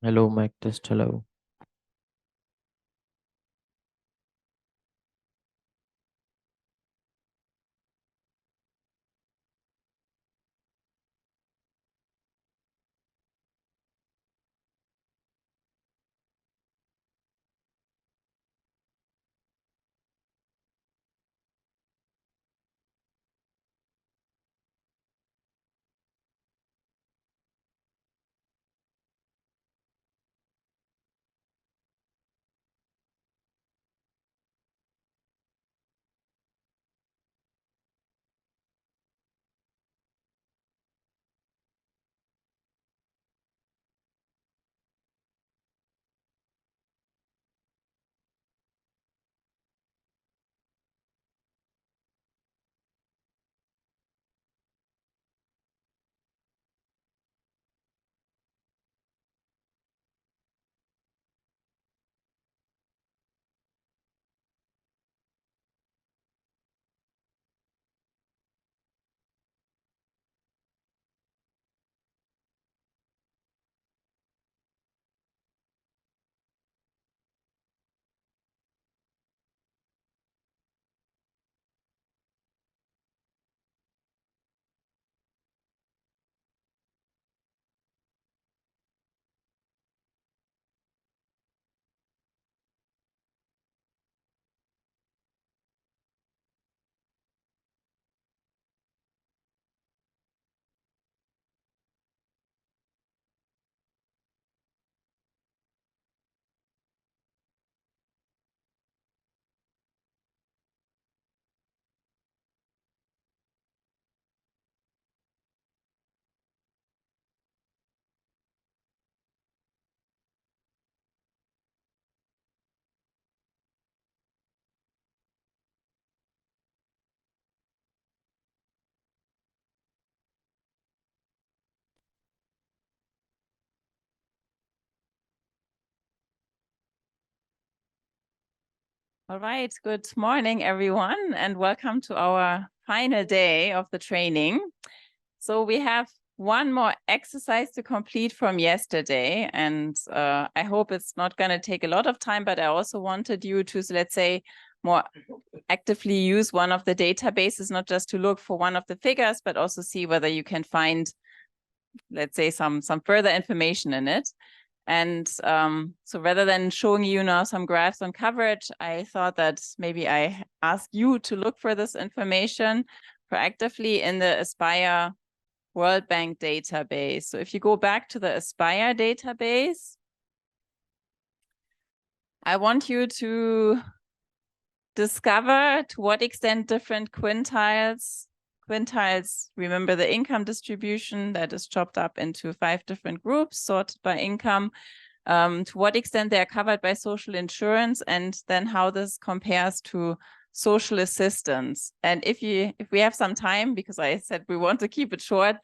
Hello, mic test. Hello. All right, good morning, everyone, and welcome to our final day of the training. So we have one more exercise to complete from yesterday, and I hope it's not going to take a lot of time, but I also wanted you to, let's say, more actively use one of the databases, not just to look for one of the figures, but also see whether you can find, let's say, some further information in it. And so rather than showing you now some graphs on coverage, I thought that maybe I ask you to look for this information proactively in the Aspire World Bank database. So if you go back to the Aspire database, I want you to discover to what extent different quintiles, remember the income distribution that is chopped up into 5 different groups sorted by income, to what extent they are covered by social insurance, and then how this compares to social assistance. And if we have some time, because I said we want to keep it short,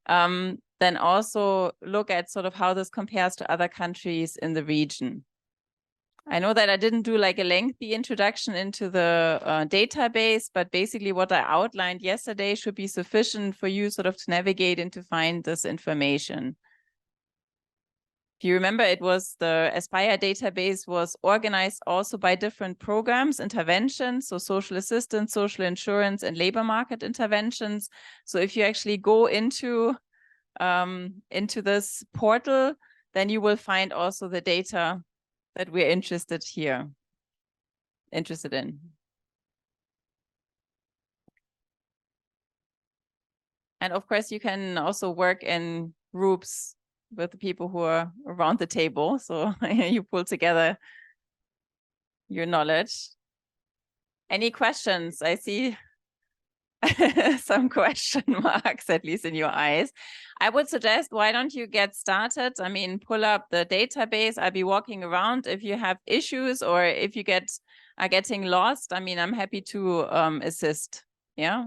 then also look at sort of how this compares to other countries in the region. I know that I didn't do like a lengthy introduction into the database, but basically what I outlined yesterday should be sufficient for you sort of to navigate and to find this information. If you remember, it was the Aspire database was organized also by different programs, interventions, so social assistance, social insurance, and labor market interventions. So if you actually go into this portal, then you will find also the data that we're interested in. And of course, you can also work in groups with the people who are around the table. So you pull together your knowledge. Any questions? I see some question marks, at least in your eyes. I would suggest, why don't you get started? I mean, pull up the database. I'll be walking around. If you have issues or if you are getting lost, I mean, I'm happy to assist. Yeah.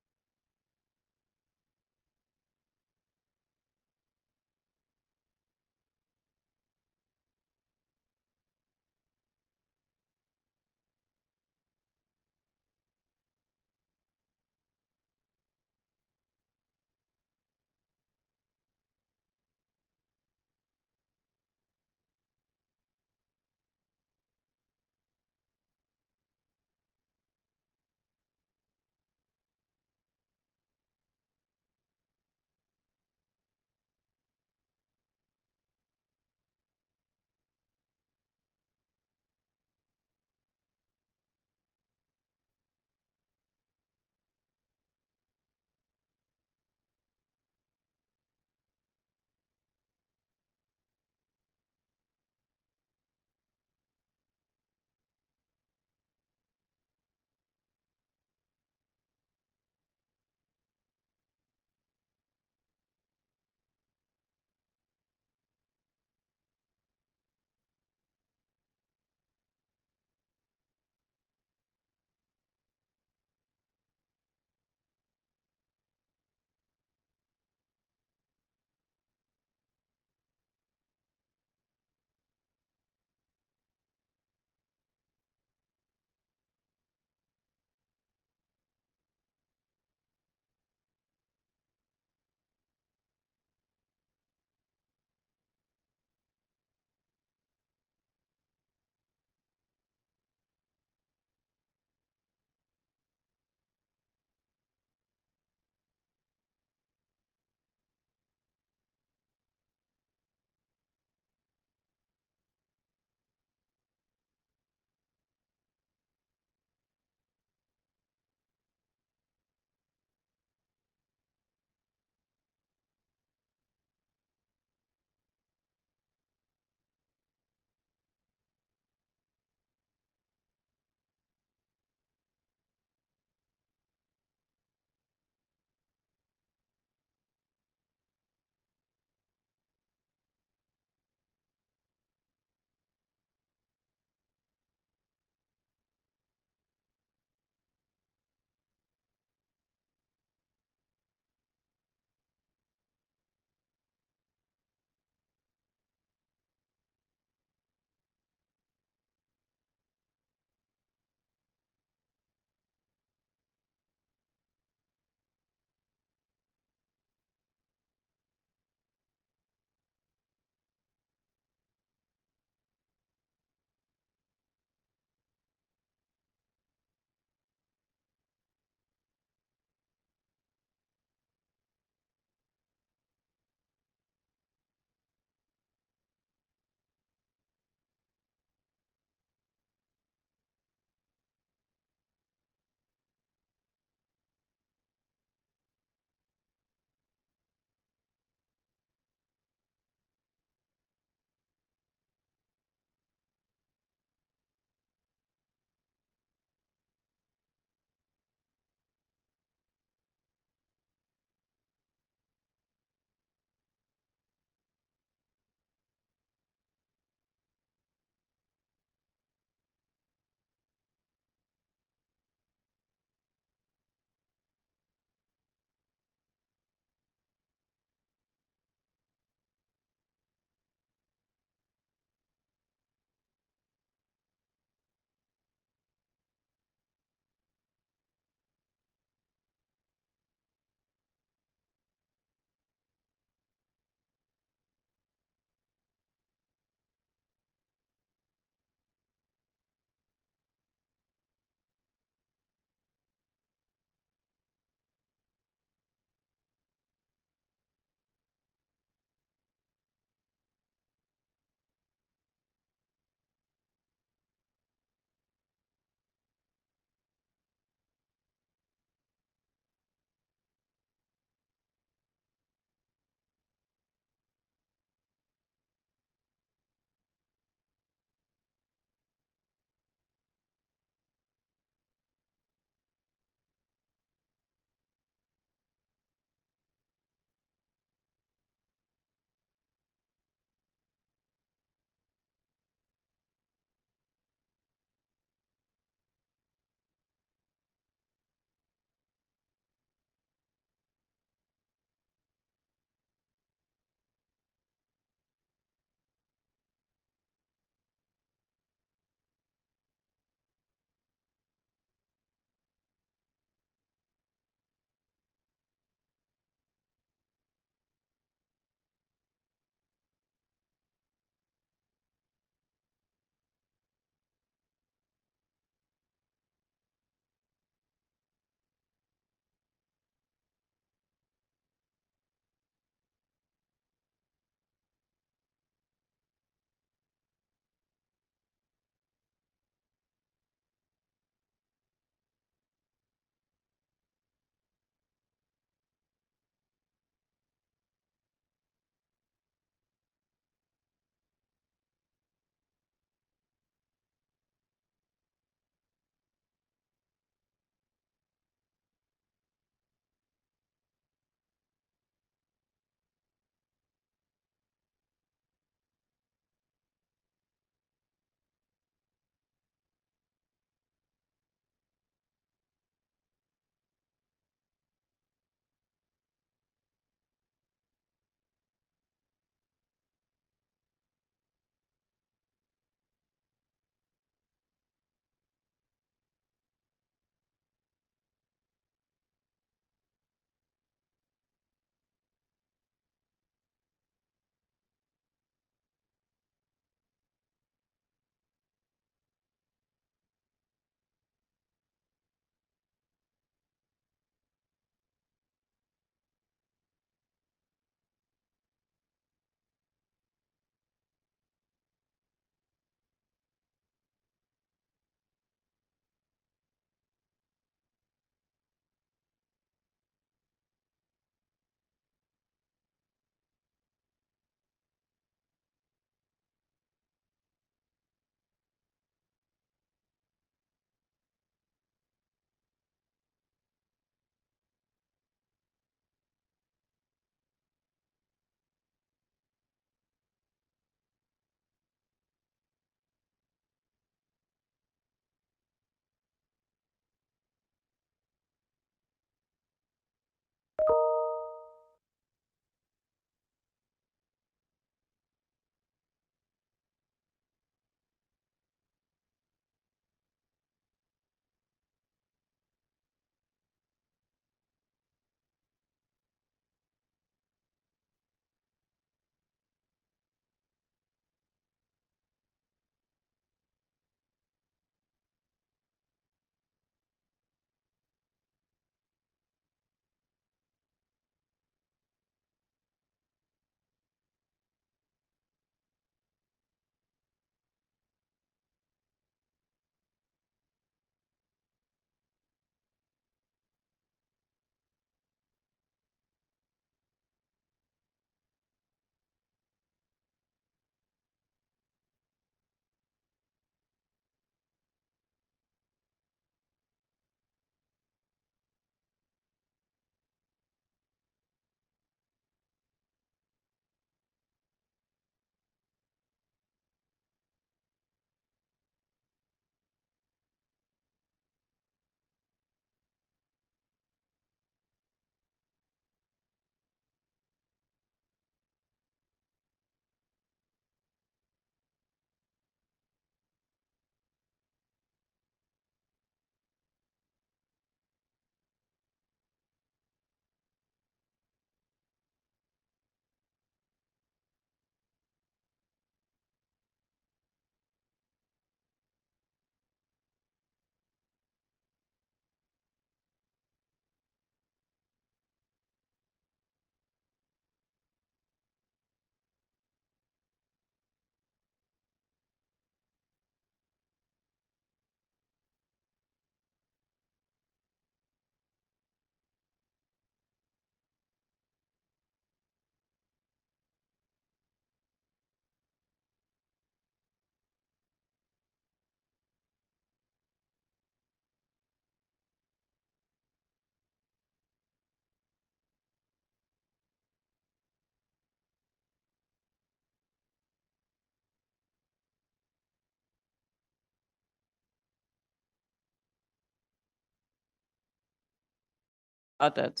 about it?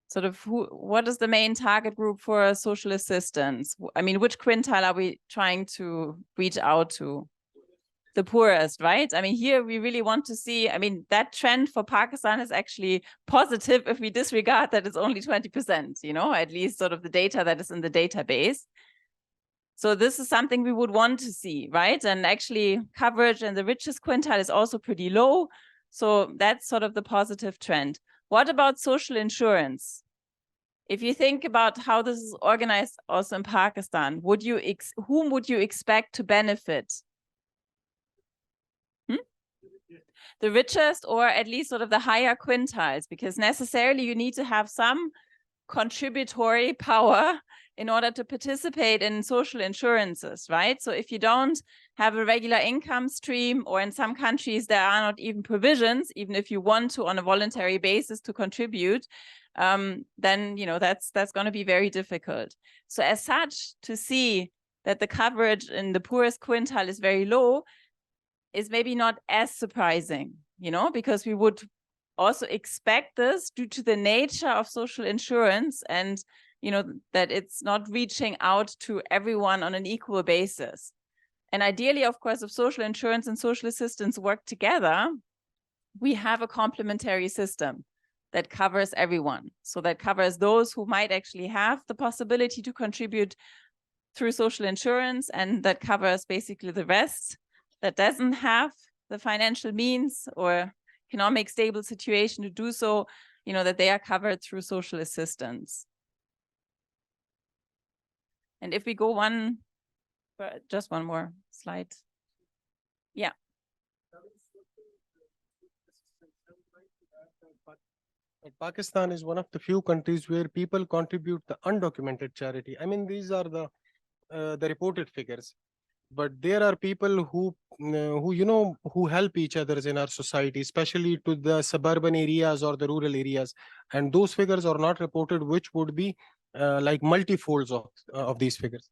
Sort of what is the main target group for social assistance? I mean, which quintile are we trying to reach out to? The poorest, right? I mean, here we really want to see, I mean, that trend for Pakistan is actually positive if we disregard that it's only 20%, you know, at least sort of the data that is in the database. So this is something we would want to see, right? And actually coverage in the richest quintile is also pretty low. So that's sort of the positive trend. What about social insurance? If you think about how this is organized also in Pakistan, whom would you expect to benefit? The richest, or at least sort of the higher quintiles, because necessarily you need to have some contributory power in order to participate in social insurances, right? So if you don't have a regular income stream, or in some countries there are not even provisions, even if you want to on a voluntary basis to contribute, then you know that's going to be very difficult. So as such, to see that the coverage in the poorest quintile is very low is maybe not as surprising, you know, because we would also expect this due to the nature of social insurance, and you know that it's not reaching out to everyone on an equal basis. And ideally, of course, if social insurance and social assistance work together, we have a complementary system that covers everyone. So that covers those who might actually have the possibility to contribute through social insurance, and that covers basically the rest that doesn't have the financial means or economic stable situation to do so, you know, that they are covered through social assistance. And if we go just one more slide. Yeah. Pakistan is one of the few countries where people contribute the undocumented charity. I mean, these are the reported figures, but there are people who you know, who help each other in our society, especially to the suburban areas or the rural areas, and those figures are not reported, which would be like multifolds of these figures.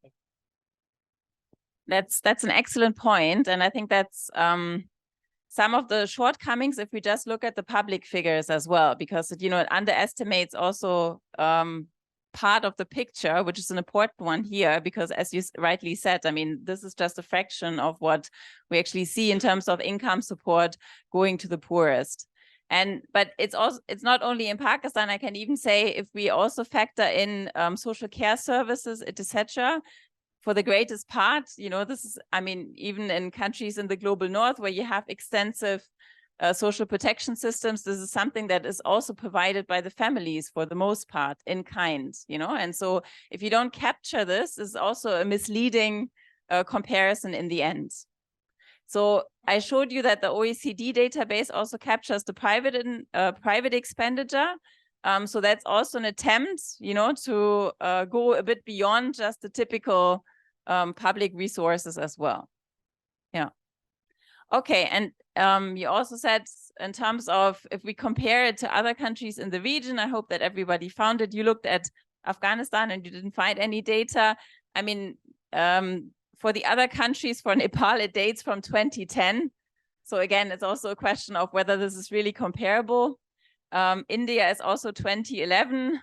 That's an excellent point, and I think that's some of the shortcomings if we just look at the public figures as well, because it, you know, it underestimates also part of the picture, which is an important one here, because as you rightly said, I mean, this is just a fraction of what we actually see in terms of income support going to the poorest. But it's not only in Pakistan. I can even say if we also factor in social care services, etc., for the greatest part, you know, this is, I mean, even in countries in the global north where you have extensive social protection systems, this is something that is also provided by the families for the most part in kind, you know. And so if you don't capture this, is also a misleading comparison in the end. So I showed you that the OECD database also captures the private expenditure. So that's also an attempt, you know, to go a bit beyond just the typical public resources as well. Yeah. Okay, and you also said in terms of if we compare it to other countries in the region, I hope that everybody found it. You looked at Afghanistan and you didn't find any data. I mean, for the other countries, for Nepal, it dates from 2010. So again, it's also a question of whether this is really comparable. India is also 2011.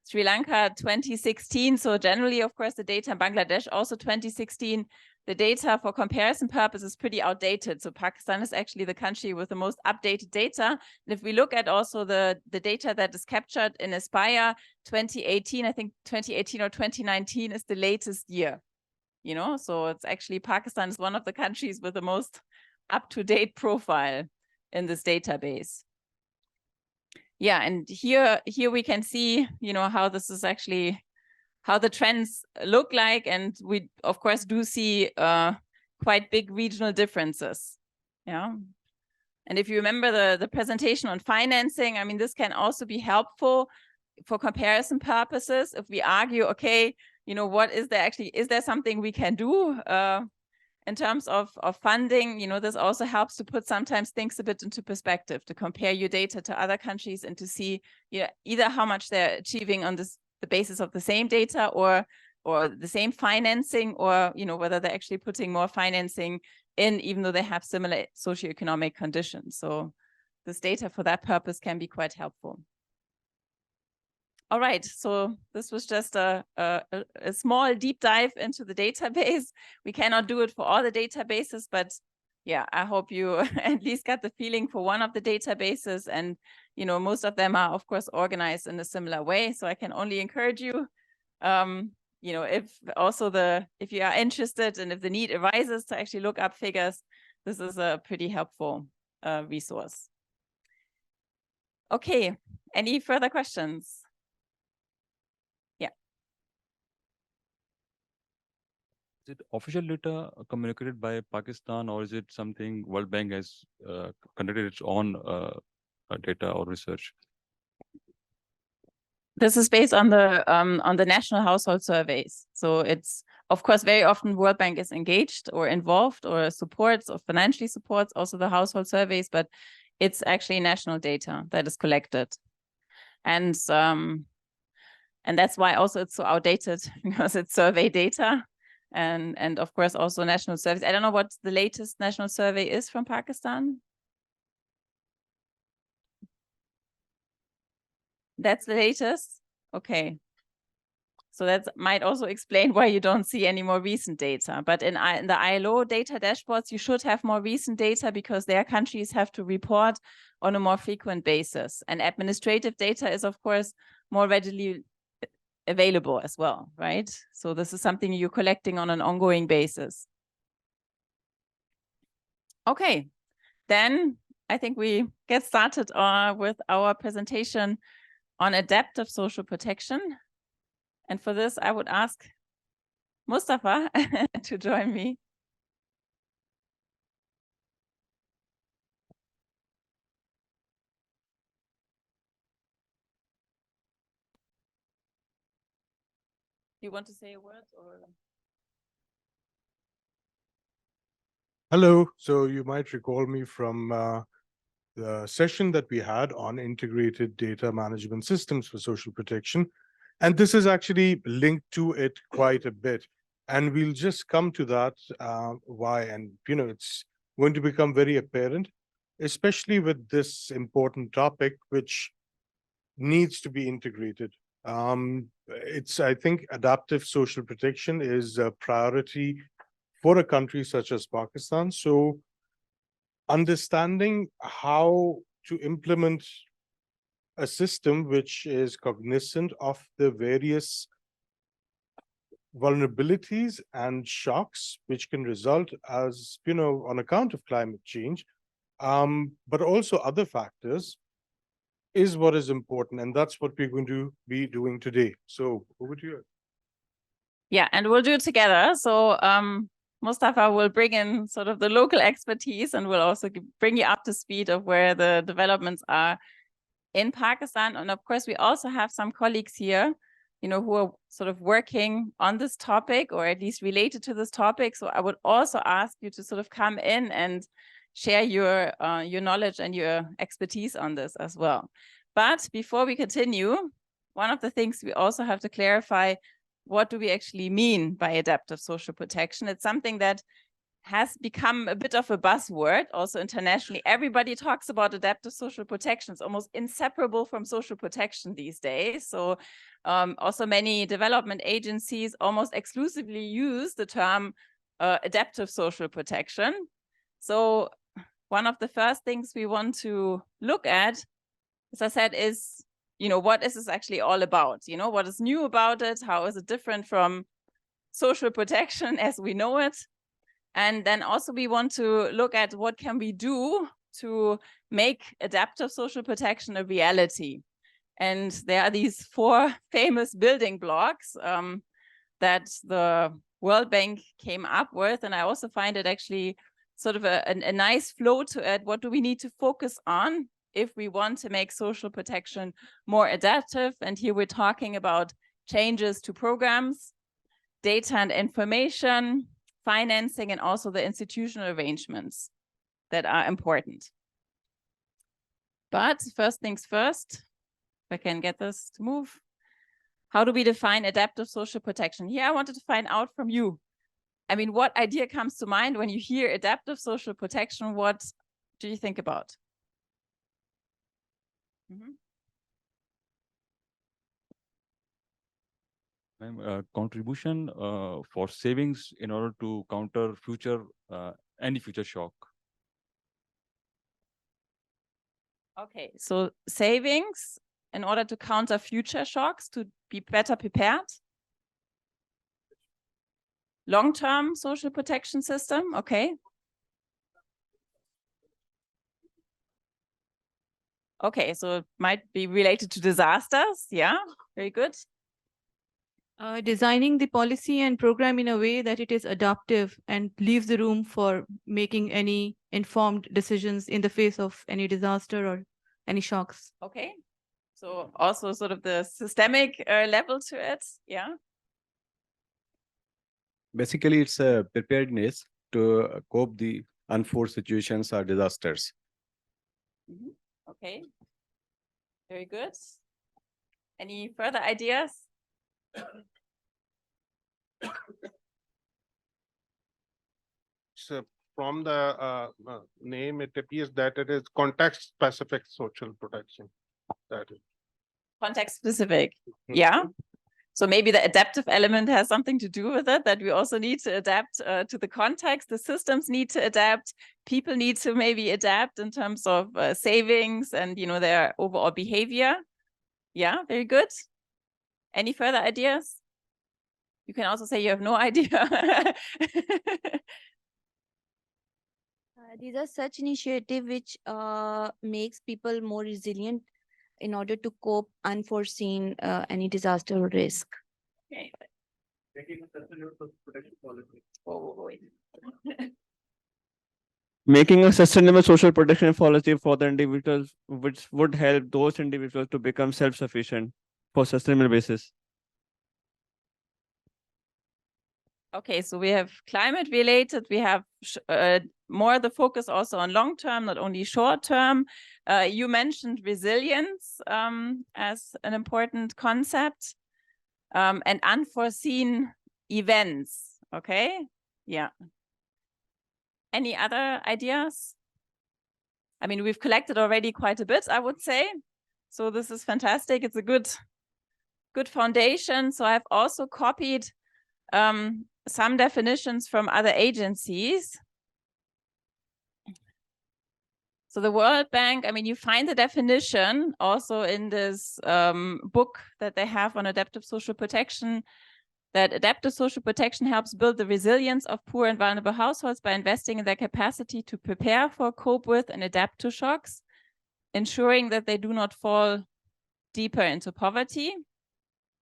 Sri Lanka 2016. So generally, of course, the data in Bangladesh also 2016. The data for comparison purposes is pretty outdated. So Pakistan is actually the country with the most updated data. And if we look at also the data that is captured in Aspire 2018, I think 2018 or 2019 is the latest year. You know, so it's actually Pakistan is one of the countries with the most up-to-date profile in this database. Yeah, and here we can see, you know, how this is actually, how the trends look like, and we of course do see quite big regional differences. Yeah, and if you remember the presentation on financing, I mean, this can also be helpful for comparison purposes. If we argue, okay, you know, what is there actually, is there something we can do in terms of funding? You know, this also helps to put sometimes things a bit into perspective, to compare your data to other countries and to see, you know, either how much they're achieving on the basis of the same data or the same financing, or, you know, whether they're actually putting more financing in, even though they have similar socioeconomic conditions. So this data for that purpose can be quite helpful. All right, so this was just a small deep dive into the database. We cannot do it for all the databases, but yeah, I hope you at least got the feeling for one of the databases. And, you know, most of them are, of course, organized in a similar way. So I can only encourage you, you know, if you are interested and if the need arises to actually look up figures, this is a pretty helpful resource. Okay, any further questions? Is it official data communicated by Pakistan, or is it something World Bank has conducted its own data or research? This is based on the national household surveys. So it's, of course, very often World Bank is engaged or involved or supports or financially supports also the household surveys, but it's actually national data that is collected. And that's why also it's so outdated, because it's survey data. And of course also national surveys. I don't know what the latest national survey is from Pakistan. That's the latest? Okay. So that might also explain why you don't see any more recent data. But in the ILO data dashboards, you should have more recent data because their countries have to report on a more frequent basis. And administrative data is, of course, more readily available as well, right? So this is something you're collecting on an ongoing basis. Okay, then I think we get started with our presentation on adaptive social protection. And for this, I would ask Mustafa to join me. You want to say a word or? Hello. So you might recall me from the session that we had on integrated data management systems for social protection. And this is actually linked to it quite a bit. And we'll just come to that why. And, you know, it's going to become very apparent, especially with this important topic, which needs to be integrated. I think adaptive social protection is a priority for a country such as Pakistan. So understanding how to implement a system which is cognizant of the various vulnerabilities and shocks which can result as, you know, on account of climate change, but also other factors, is what is important. And that's what we're going to be doing today. So over to you. Yeah, and we'll do it together. So Mustafa will bring in sort of the local expertise and will also bring you up to speed of where the developments are in Pakistan. And of course, we also have some colleagues here, you know, who are sort of working on this topic or at least related to this topic. So I would also ask you to sort of come in and share your knowledge and your expertise on this as well. But before we continue, one of the things we also have to clarify, what do we actually mean by adaptive social protection? It's something that has become a bit of a buzzword also internationally. Everybody talks about adaptive social protection. It's almost inseparable from social protection these days. So also many development agencies almost exclusively use the term adaptive social protection. So one of the first things we want to look at, as I said, is, you know, what is this actually all about? You know, what is new about it? How is it different from social protection as we know it? And then also we want to look at what can we do to make adaptive social protection a reality. And there are these 4 famous building blocks that the World Bank came up with. And I also find it actually sort of a nice flow to it. What do we need to focus on if we want to make social protection more adaptive? And here we're talking about changes to programs, data and information, financing, and also the institutional arrangements that are important. But first things first, if I can get this to move. How do we define adaptive social protection? Here I wanted to find out from you. I mean, what idea comes to mind when you hear adaptive social protection? What do you think about? Contribution for savings in order to counter any future shock. Okay, so savings in order to counter future shocks, to be better prepared. Long-term social protection system, okay. Okay, so it might be related to disasters. Yeah, very good. Designing the policy and program in a way that it is adaptive and leaves the room for making any informed decisions in the face of any disaster or any shocks. Okay, so also sort of the systemic level to it. Yeah. Basically, it's a preparedness to cope the unforced situations or disasters. Okay, very good. Any further ideas? So from the name, it appears that it is context-specific social protection. That is. Context specific. Yeah. So maybe the adaptive element has something to do with it, that we also need to adapt to the context. The systems need to adapt. People need to maybe adapt in terms of savings and, you know, their overall behavior. Yeah, very good. Any further ideas? You can also say you have no idea. These are such initiative which makes people more resilient in order to cope unforeseen any disaster or risk. Okay. Making a sustainable social protection policy for the individuals, which would help those individuals to become self-sufficient for sustainable basis. Okay, so we have climate related, we have more the focus also on long term, not only short term. You mentioned resilience as an important concept and unforeseen events. Okay, yeah. Any other ideas? I mean, we've collected already quite a bit, I would say. So this is fantastic. It's a good foundation. So I've also copied some definitions from other agencies. So the World Bank, I mean, you find the definition also in this book that they have on adaptive social protection, that adaptive social protection helps build the resilience of poor and vulnerable households by investing in their capacity to prepare for, cope with, and adapt to shocks, ensuring that they do not fall deeper into poverty.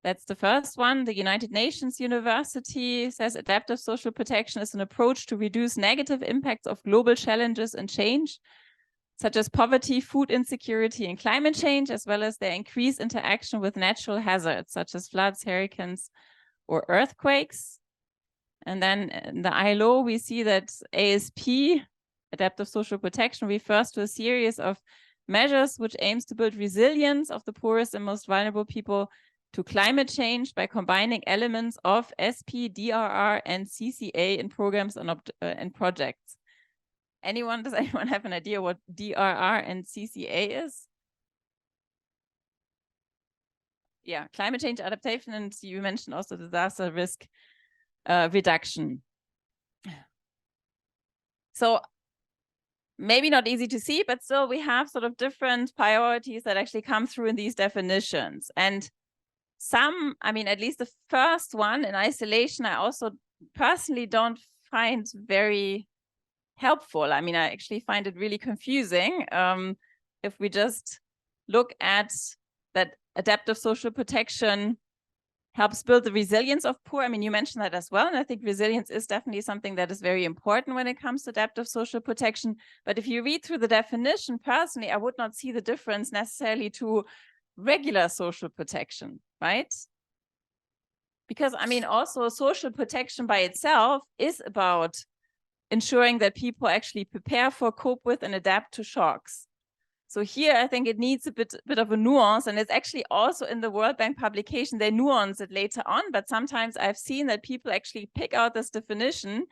That's the first one. The United Nations University says adaptive social protection is an approach to reduce negative impacts of global challenges and change, such as poverty, food insecurity, and climate change, as well as their increased interaction with natural hazards, such as floods, hurricanes, or earthquakes. And then in the ILO, we see that ASP, adaptive social protection, refers to a series of measures which aims to build resilience of the poorest and most vulnerable people to climate change by combining elements of SP, DRR, and CCA in programs and projects. Does anyone have an idea what DRR and CCA is? Yeah, climate change adaptation, and you mentioned also disaster risk reduction. So maybe not easy to see, but still we have sort of different priorities that actually come through in these definitions. And some, I mean, at least the first one in isolation, I also personally don't find very helpful. I mean, I actually find it really confusing if we just look at that adaptive social protection helps build the resilience of poor. I mean, you mentioned that as well. And I think resilience is definitely something that is very important when it comes to adaptive social protection. But if you read through the definition, personally, I would not see the difference necessarily to regular social protection, right? Because, I mean, also social protection by itself is about ensuring that people actually prepare for, cope with, and adapt to shocks. So here, I think it needs a bit of a nuance, and it's actually also in the World Bank publication, they nuance it later on, but sometimes I've seen that people actually pick out this definition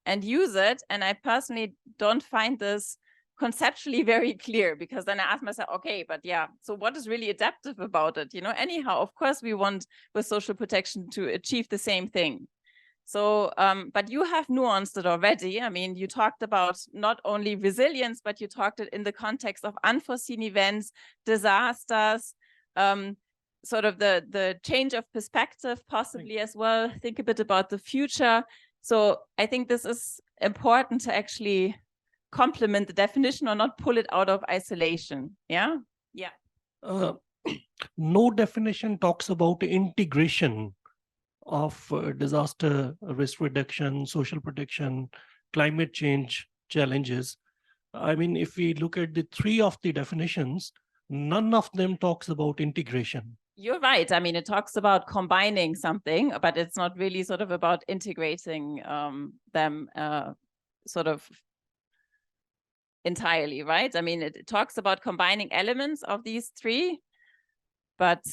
and use it, and I personally don't find this conceptually very clear, because then I ask myself, okay, but yeah, so what is really adaptive about it? You know, anyhow, of course, we want with social protection to achieve the same thing. So, but you have nuanced it already. I mean, you talked about not only resilience, but you talked it in the context of unforeseen events, disasters, sort of the change of perspective possibly as well. Think a bit about the future. So I think this is important to actually complement the definition or not pull it out of isolation. Yeah. Yeah. No definition talks about integration of disaster risk reduction, social protection, climate change challenges. I mean, if we look at the three of the definitions, none of them talks about integration. You're right. I mean, it talks about combining something, but it's not really sort of about integrating them sort of entirely, right? I mean, it talks about combining elements of these three. But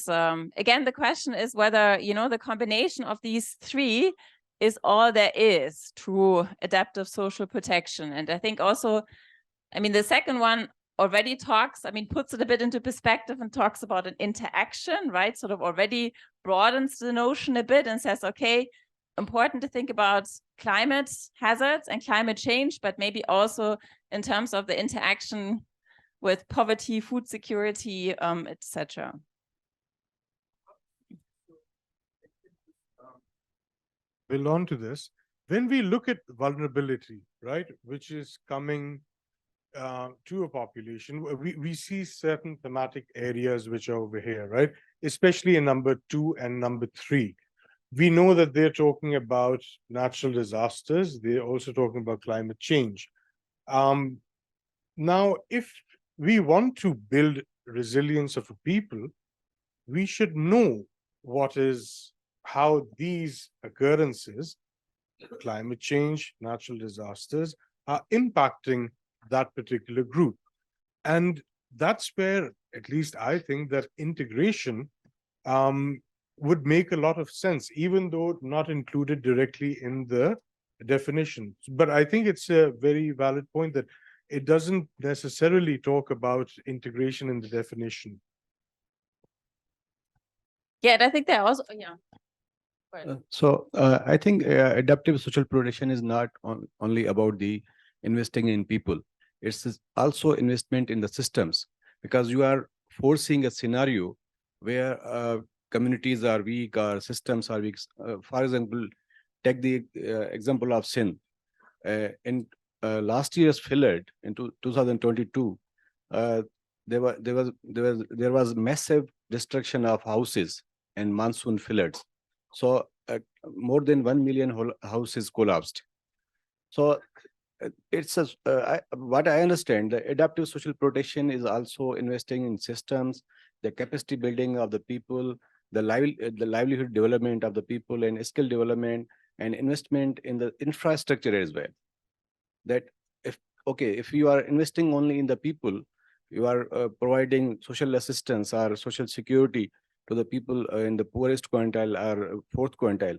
again, the question is whether, you know, the combination of these three is all there is to adaptive social protection. And I think also, I mean, the second one already talks, I mean, puts it a bit into perspective and talks about an interaction, right? Sort of already broadens the notion a bit and says, okay, important to think about climate hazards and climate change, but maybe also in terms of the interaction with poverty, food security, etc. Build on to this. When we look at vulnerability, right, which is coming to a population, we see certain thematic areas which are over here, right? Especially in number 2 and number 3. We know that they're talking about natural disasters. They're also talking about climate change. Now, if we want to build resilience of a people, we should know how these occurrences, climate change, natural disasters, are impacting that particular group. And that's where, at least I think, that integration would make a lot of sense, even though not included directly in the definition. But I think it's a very valid point that it doesn't necessarily talk about integration in the definition. Yeah, and I think that also, yeah. I think adaptive social protection is not only about the investing in people. It's also investment in the systems, because you are forcing a scenario where communities are weak or systems are weak. For example, take the example of Sindh. In last year's flood in 2022, there was massive destruction of houses and monsoon floods. So more than 1 million houses collapsed. So it's what I understand, the adaptive social protection is also investing in systems, the capacity building of the people, the livelihood development of the people, and skill development, and investment in the infrastructure as well. That if you are investing only in the people, you are providing social assistance or social security to the people in the poorest quintile or fourth quintile.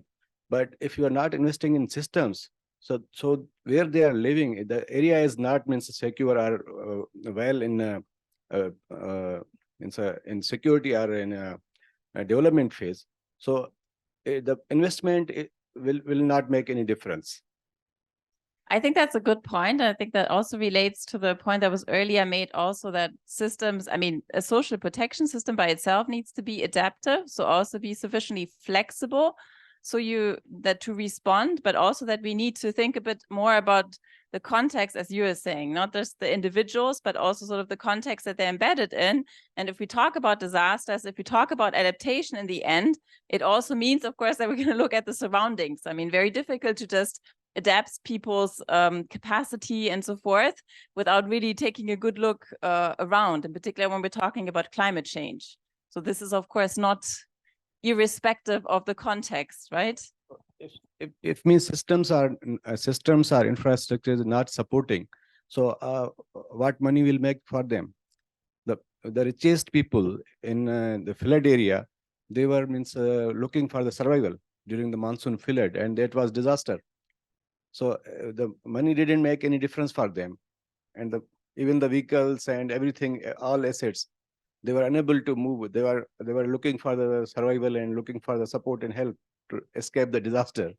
But if you are not investing in systems, so where they are living, the area is not secure or well in security or in a development phase. So the investment will not make any difference. I think that's a good point. And I think that also relates to the point that was earlier made also, that systems, I mean, a social protection system by itself needs to be adaptive, so also be sufficiently flexible so to respond, but also that we need to think a bit more about the context, as you were saying, not just the individuals, but also sort of the context that they're embedded in. And if we talk about disasters, if we talk about adaptation in the end, it also means, of course, that we're going to look at the surroundings. I mean, very difficult to just adapt people's capacity and so forth without really taking a good look around, in particular when we're talking about climate change. So this is, of course, not irrespective of the context, right? If means systems are infrastructure not supporting, so what money will make for them? the richest people in the flood area, they were looking for the survival during the monsoon flood, and that was disaster. So the money didn't make any difference for them, and even the vehicles and everything, all assets, they were unable to move. They were looking for the survival and looking for the support and help to escape the disaster.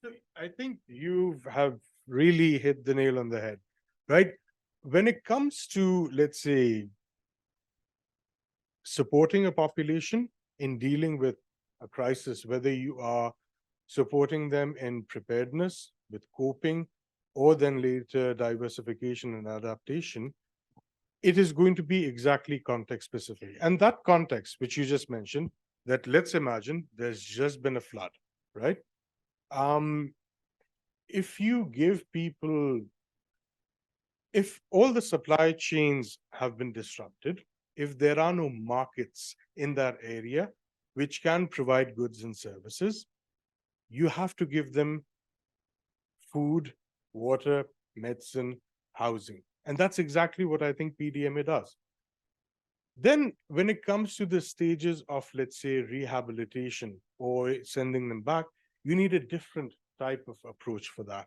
So I think you have really hit the nail on the head, right? When it comes to, let's say, supporting a population in dealing with a crisis, whether you are supporting them in preparedness with coping, or then later diversification and adaptation, it is going to be exactly context specific. And that context, which you just mentioned, that let's imagine there's just been a flood, right? If you give people, if all the supply chains have been disrupted, if there are no markets in that area which can provide goods and services, you have to give them food, water, medicine, housing. And that's exactly what I think PDMA does. Then when it comes to the stages of, let's say, rehabilitation or sending them back, you need a different type of approach for that.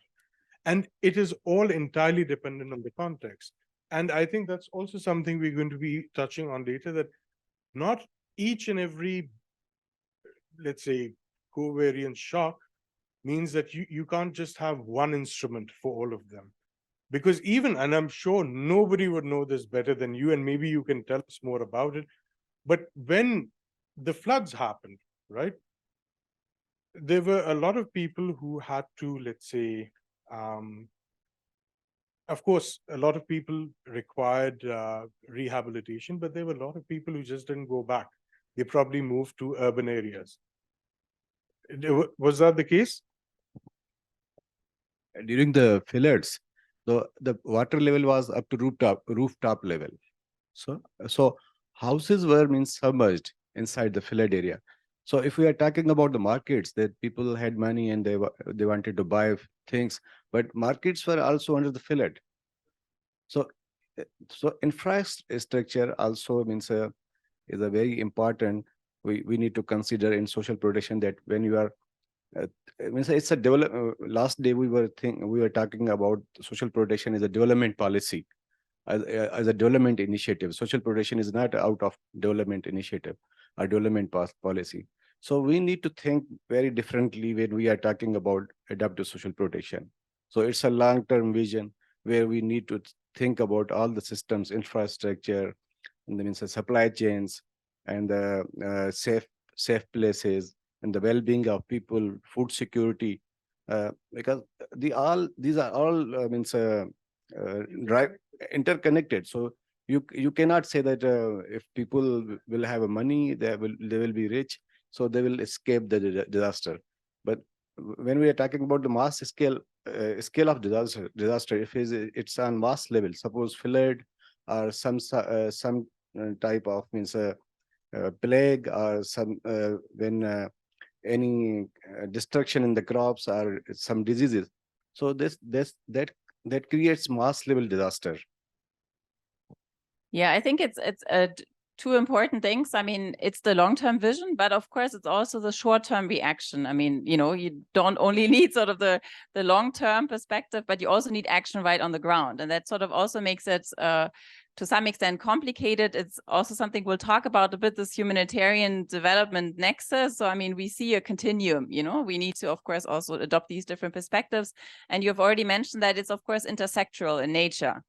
And it is all entirely dependent on the context. And I think that's also something we're going to be touching on later, that not each and every, let's say, covariant shock means that you can't just have one instrument for all of them. Because even, and I'm sure nobody would know this better than you, and maybe you can tell us more about it, but when the floods happened, right, there were a lot of people who had to, let's say, of course, a lot of people required rehabilitation, but there were a lot of people who just didn't go back. They probably moved to urban areas. Was that the case? During the floods, the water level was up to rooftop level. So houses were submerged inside the flood area. So if we are talking about the markets, that people had money and they wanted to buy things, but markets were also under the flood. So infrastructure also is a very important. We need to consider in social protection, that when you are it's a last day we were talking about social protection is a development policy, as a development initiative. Social protection is not out of development initiative or development policy. So we need to think very differently when we are talking about adaptive social protection. So it's a long-term vision where we need to think about all the systems, infrastructure, and then supply chains, and the safe places, and the well-being of people, food security, because these are all interconnected. So you cannot say that if people will have money, they will be rich, so they will escape the disaster. But when we are talking about the mass scale of disaster, if it's on mass level, suppose flood or some type of plague, or some when any destruction in the crops or some diseases. So that creates mass level disaster. Yeah, I think it's two important things. I mean, it's the long-term vision, but of course it's also the short-term reaction. I mean, you don't only need sort of the long-term perspective, but you also need action right on the ground. And that sort of also makes it to some extent complicated. It's also something we'll talk about a bit, this humanitarian development nexus. So, I mean, we see a continuum, we need to, of course, also adopt these different perspectives. And you've already mentioned that it's, of course, intersectoral in nature.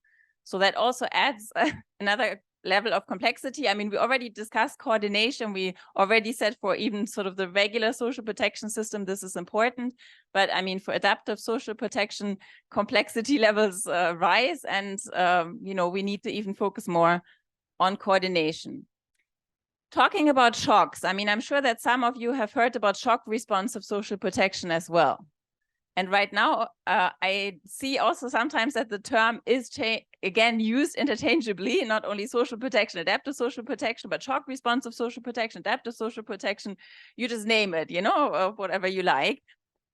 So that also adds another level of complexity. I mean, we already discussed coordination. We already said for even sort of the regular social protection system, this is important. But I mean, for adaptive social protection, complexity levels rise, and we need to even focus more on coordination. Talking about shocks, I mean, I'm sure that some of you have heard about shock responsive social protection as well. And right now, I see also sometimes that the term is again used interchangeably, not only social protection, adaptive social protection, but shock responsive social protection, adaptive social protection, you just name it, whatever you like.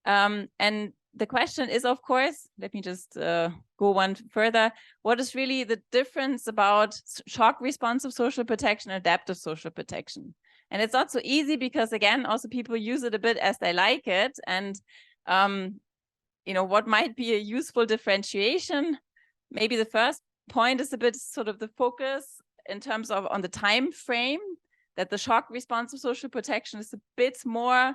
And the question is, of course, let me just go one further. What is really the difference about shock responsive social protection and adaptive social protection? And it's not so easy because, again, also people use it a bit as they like it. And, you know, what might be a useful differentiation? Maybe the first point is a bit sort of the focus in terms of on the time frame, that the shock responsive social protection is a bit more,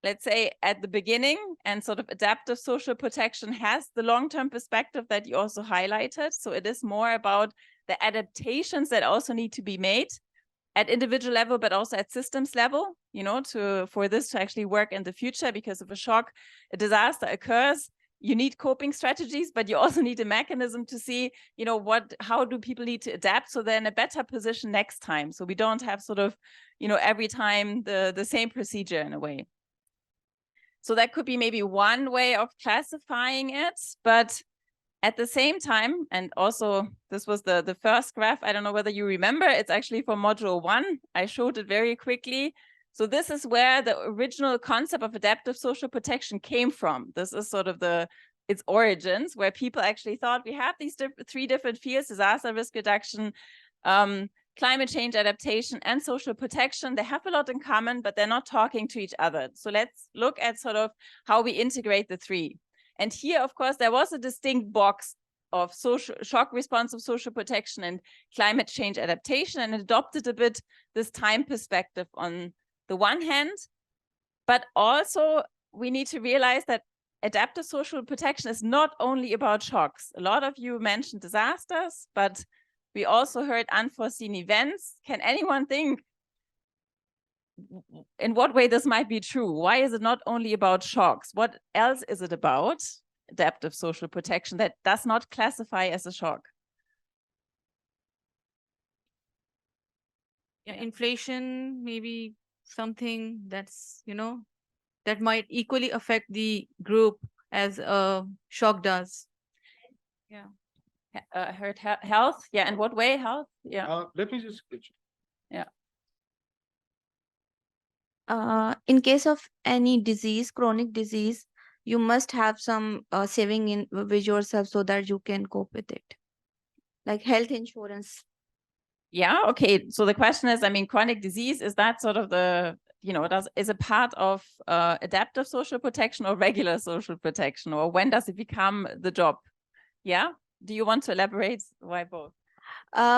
let's say, at the beginning, and sort of adaptive social protection has the long-term perspective that you also highlighted. So it is more about the adaptations that also need to be made at individual level, but also at systems level, you know, for this to actually work in the future. Because if a disaster occurs, you need coping strategies, but you also need a mechanism to see, you know, how do people need to adapt so they're in a better position next time. So we don't have sort of, you know, every time the same procedure in a way. So that could be maybe one way of classifying it, but at the same time, and also this was the first graph, I don't know whether you remember, it's actually from module 1. I showed it very quickly. So this is where the original concept of adaptive social protection came from. This is sort of its origins, where people actually thought we have these three different fields: disaster risk reduction, climate change adaptation, and social protection. They have a lot in common, but they're not talking to each other. So let's look at sort of how we integrate the three. And here, of course, there was a distinct box of shock responsive social protection and climate change adaptation, and adopted a bit this time perspective on the one hand, but also we need to realize that adaptive social protection is not only about shocks. A lot of you mentioned disasters, but we also heard unforeseen events. Can anyone think in what way this might be true? Why is it not only about shocks? What else is it about, adaptive social protection, that does not classify as a shock? Yeah, inflation, maybe something that's, you know, that might equally affect the group as a shock does. Yeah. Heard health. Yeah. In what way health? Yeah. Let me just. Yeah. In case of any disease, chronic disease, you must have some saving in with yourself so that you can cope with it, like health insurance. Yeah. Okay. So the question is, I mean, chronic disease, is that sort of the, you know, is a part of adaptive social protection or regular social protection, or when does it become the job? Yeah. Do you want to elaborate why both?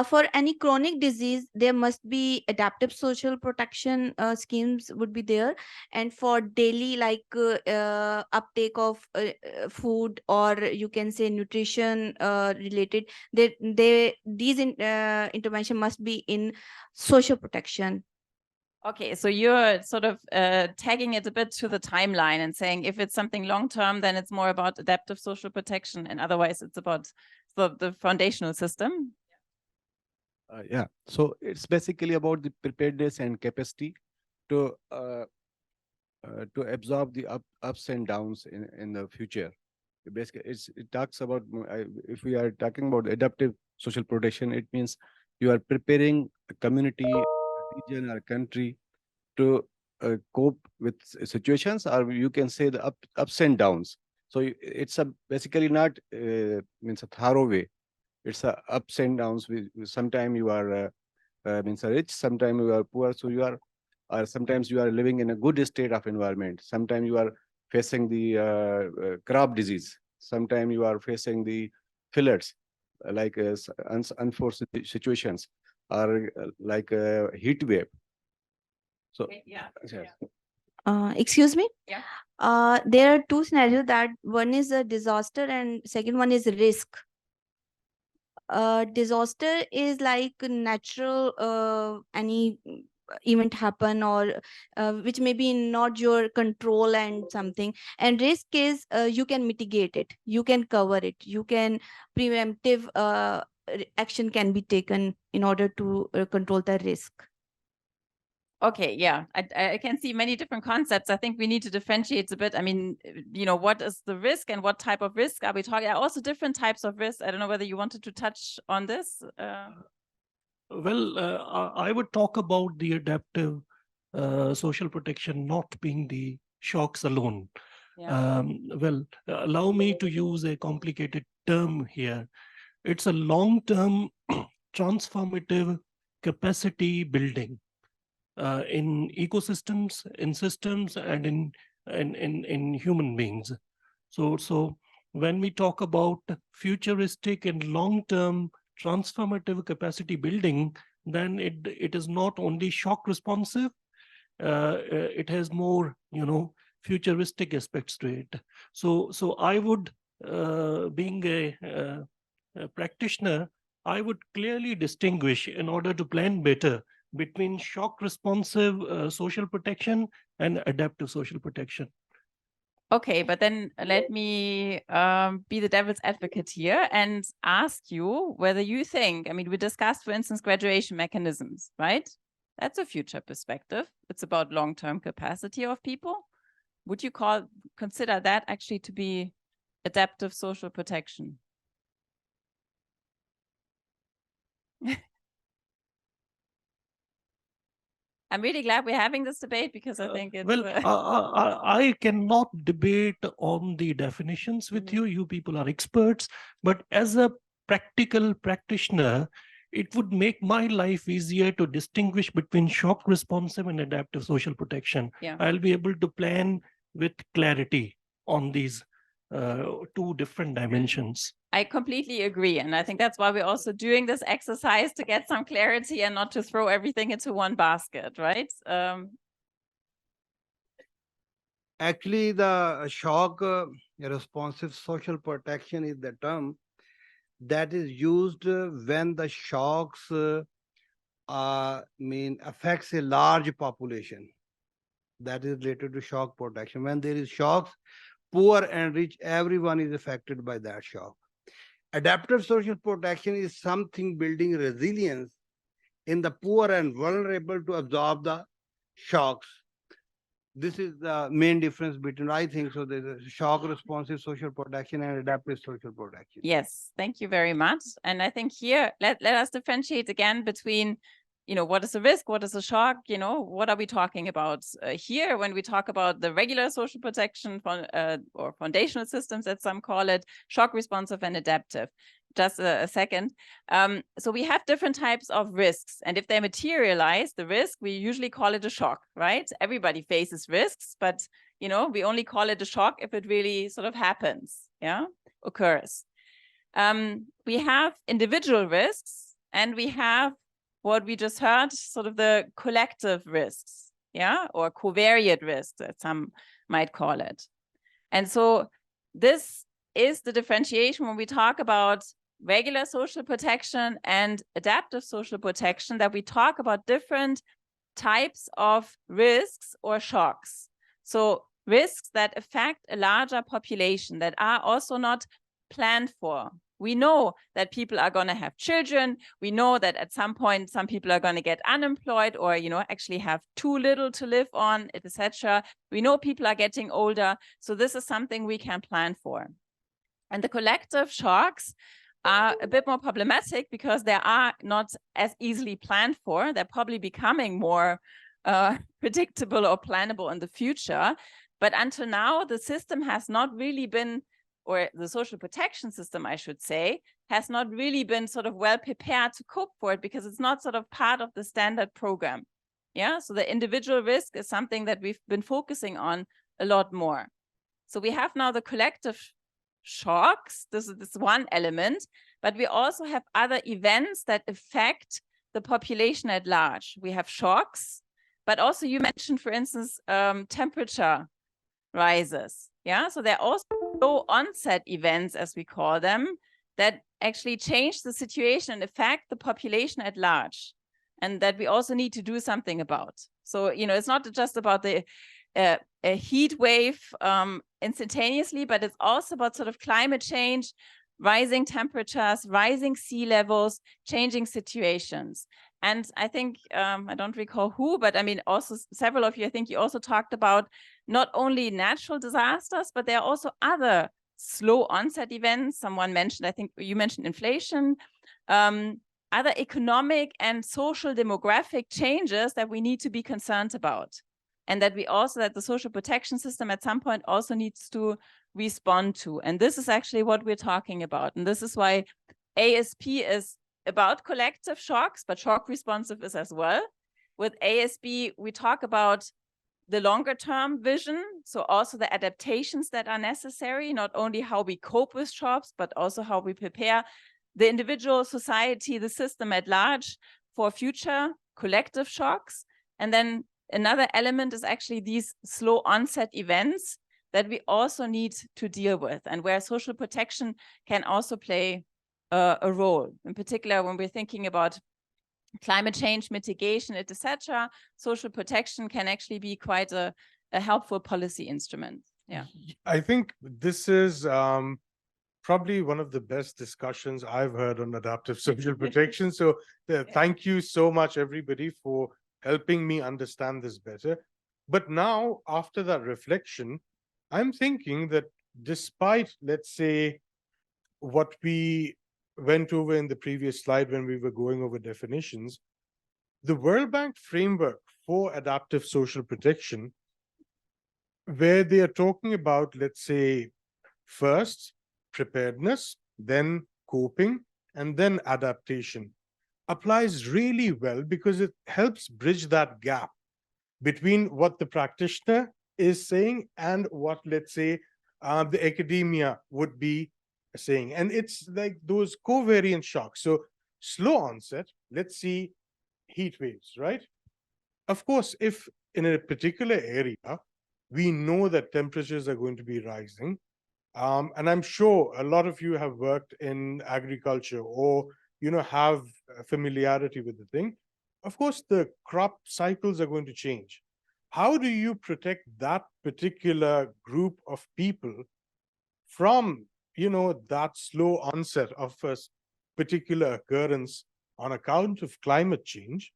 For any chronic disease, there must be adaptive social protection schemes would be there. And for daily, like uptake of food, or you can say nutrition related, these intervention must be in social protection. Okay, so you're sort of tagging it a bit to the timeline and saying if it's something long-term, then it's more about adaptive social protection, and otherwise it's about the foundational system. Yeah, so it's basically about the preparedness and capacity to absorb the ups and downs in the future. Basically, it talks about, if we are talking about adaptive social protection, it means you are preparing a community, a region, or country to cope with situations, or you can say the ups and downs. So it's basically not means a thorough way. It's a ups and downs. Sometimes you are means rich, sometimes you are poor. So you are, or sometimes you are living in a good state of environment. Sometimes you are facing the crop disease. Sometimes you are facing the floods, like unforeseen situations, or like a heat wave. So Okay, yeah. yes. Excuse me? Yeah. There are two scenarios, that one is a disaster and second one is risk. Disaster is like natural any event happen, or which may be not your control and something. And risk is you can mitigate it, you can cover it, you can preemptive action can be taken in order to control the risk. Okay, yeah, I can see many different concepts. I think we need to differentiate a bit. I mean, you know, what is the risk and what type of risk are we talking? Also different types of risk. I don't know whether you wanted to touch on this. Well, I would talk about the adaptive social protection not being the shocks alone. Yeah. Well, allow me to use a complicated term here. It's a long-term transformative capacity building in ecosystems, in systems, and in human beings. So when we talk about futuristic and long-term transformative capacity building, then it is not only shock responsive, it has more, futuristic aspects to it. So I would, being a practitioner, I would clearly distinguish, in order to plan better, between shock responsive social protection and adaptive social protection. Okay, but then let me be the devil's advocate here and ask you whether you think, I mean, we discussed, for instance, graduation mechanisms, right? That's a future perspective. It's about long-term capacity of people. Would you consider that actually to be adaptive social protection? I'm really glad we're having this debate because I think it's... Well, I cannot debate on the definitions with you. You people are experts. But as a practical practitioner, it would make my life easier to distinguish between shock responsive and adaptive social protection. Yeah. I'll be able to plan with clarity on these two different dimensions. I completely agree. And I think that's why we're also doing this exercise, to get some clarity and not to throw everything into one basket, right? Actually, the shock responsive social protection is the term that is used when the shocks affects a large population. That is related to shock protection. When there is shocks, poor and rich, everyone is affected by that shock. Adaptive social protection is something building resilience in the poor and vulnerable to absorb the shocks. This is the main difference between, I think, so there's a shock responsive social protection and adaptive social protection. Yes, thank you very much. And I think here, let us differentiate again between, what is a risk, what is a shock, what are we talking about here when we talk about the regular social protection or foundational systems, as some call it, shock responsive and adaptive. Just a second. So we have different types of risks, and if they materialize, the risk, we usually call it a shock, right? Everybody faces risks, but we only call it a shock if it really sort of happens, occurs. We have individual risks, and we have what we just heard, sort of the collective risks, or covariate risks, as some might call it. And so this is the differentiation when we talk about regular social protection and adaptive social protection, that we talk about different types of risks or shocks. So risks that affect a larger population that are also not planned for. We know that people are going to have children. We know that at some point, some people are going to get unemployed or, actually have too little to live on, etc. We know people are getting older. So this is something we can plan for. And the collective shocks are a bit more problematic because they are not as easily planned for. They're probably becoming more predictable or plannable in the future. But until now, the system has not really been, or the social protection system, I should say, has not really been sort of well prepared to cope for it because it's not sort of part of the standard program. So the individual risk is something that we've been focusing on a lot more. So we have now the collective shocks. This is one element, but we also have other events that affect the population at large. We have shocks, but also you mentioned, for instance, temperature rises. So there are also low onset events, as we call them, that actually change the situation and affect the population at large, and that we also need to do something about. So, it's not just about the a heat wave instantaneously, but it's also about sort of climate change, rising temperatures, rising sea levels, changing situations. And I think, I don't recall who, but I mean, also several of you, I think you also talked about not only natural disasters, but there are also other slow onset events. Someone mentioned, I think you mentioned inflation, other economic and social demographic changes that we need to be concerned about. and that that the social protection system at some point also needs to respond to. And this is actually what we're talking about. And this is why ASP is about collective shocks, but shock responsive is as well. With ASB, we talk about the longer term vision, so also the adaptations that are necessary, not only how we cope with shocks, but also how we prepare the individual, society, the system at large for future collective shocks. And then another element is actually these slow onset events that we also need to deal with, and where social protection can also play a role. In particular, when we're thinking about climate change mitigation, etc., social protection can actually be quite a helpful policy instrument. Yeah. I think this is probably one of the best discussions I've heard on adaptive social protection. So thank you so much, everybody, for helping me understand this better. But now, after that reflection, I'm thinking that despite, let's say, what we went over in the previous slide when we were going over definitions, the World Bank framework for adaptive social protection, where they are talking about, let's say, first preparedness, then coping, and then adaptation, applies really well because it helps bridge that gap between what the practitioner is saying and what, let's say, the academia would be saying. And it's like those covariant shocks. So slow onset, let's see heat waves, right? Of course, if in a particular area, we know that temperatures are going to be rising, and I'm sure a lot of you have worked in agriculture or, have familiarity with the thing. Of course, the crop cycles are going to change. How do you protect that particular group of people from, that slow onset of a particular occurrence on account of climate change,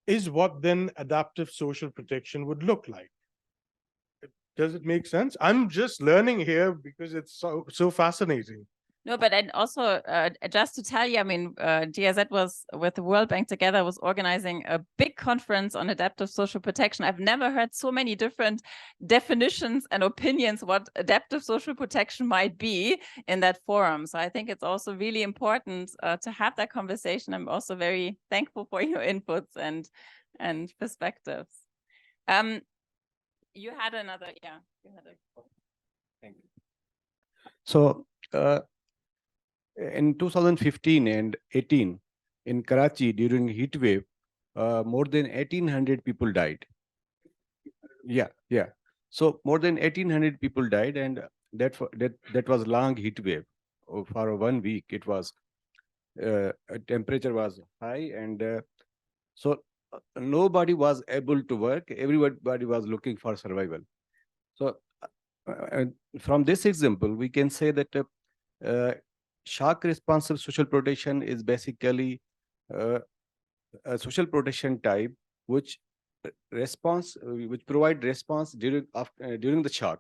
is what then adaptive social protection would look like. Does it make sense? I'm just learning here because it's so fascinating. No, but and also just to tell you, I mean, GIZ was with the World Bank together was organizing a big conference on adaptive social protection. I've never heard so many different definitions and opinions what adaptive social protection might be in that forum. So I think it's also really important to have that conversation. I'm also very thankful for your inputs and perspectives. You had another, yeah. You had a... Thank you. So in 2015 and 18 in Karachi during heat wave, more than 1,800 people died. Yeah. So more than 1,800 people died, and that was long heat wave. For 1 week, it was temperature was high, and so nobody was able to work. Everybody was looking for survival. So from this example, we can say that shock responsive social protection is basically a social protection type which provide response during the shock.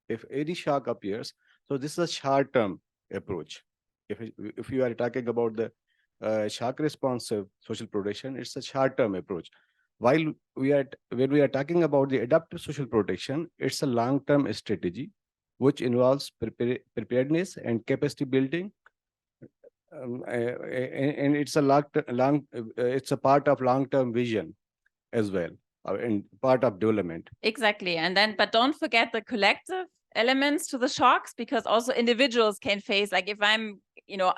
If any shock appears, so this is a short-term approach. If you are talking about the shock responsive social protection, it's a short-term approach. While when we are talking about the adaptive social protection, it's a long-term strategy which involves preparedness and capacity building. And it's a part of long-term vision as well, and part of development. Exactly. And then, but don't forget the collective elements to the shocks, because also individuals can face, like if I'm,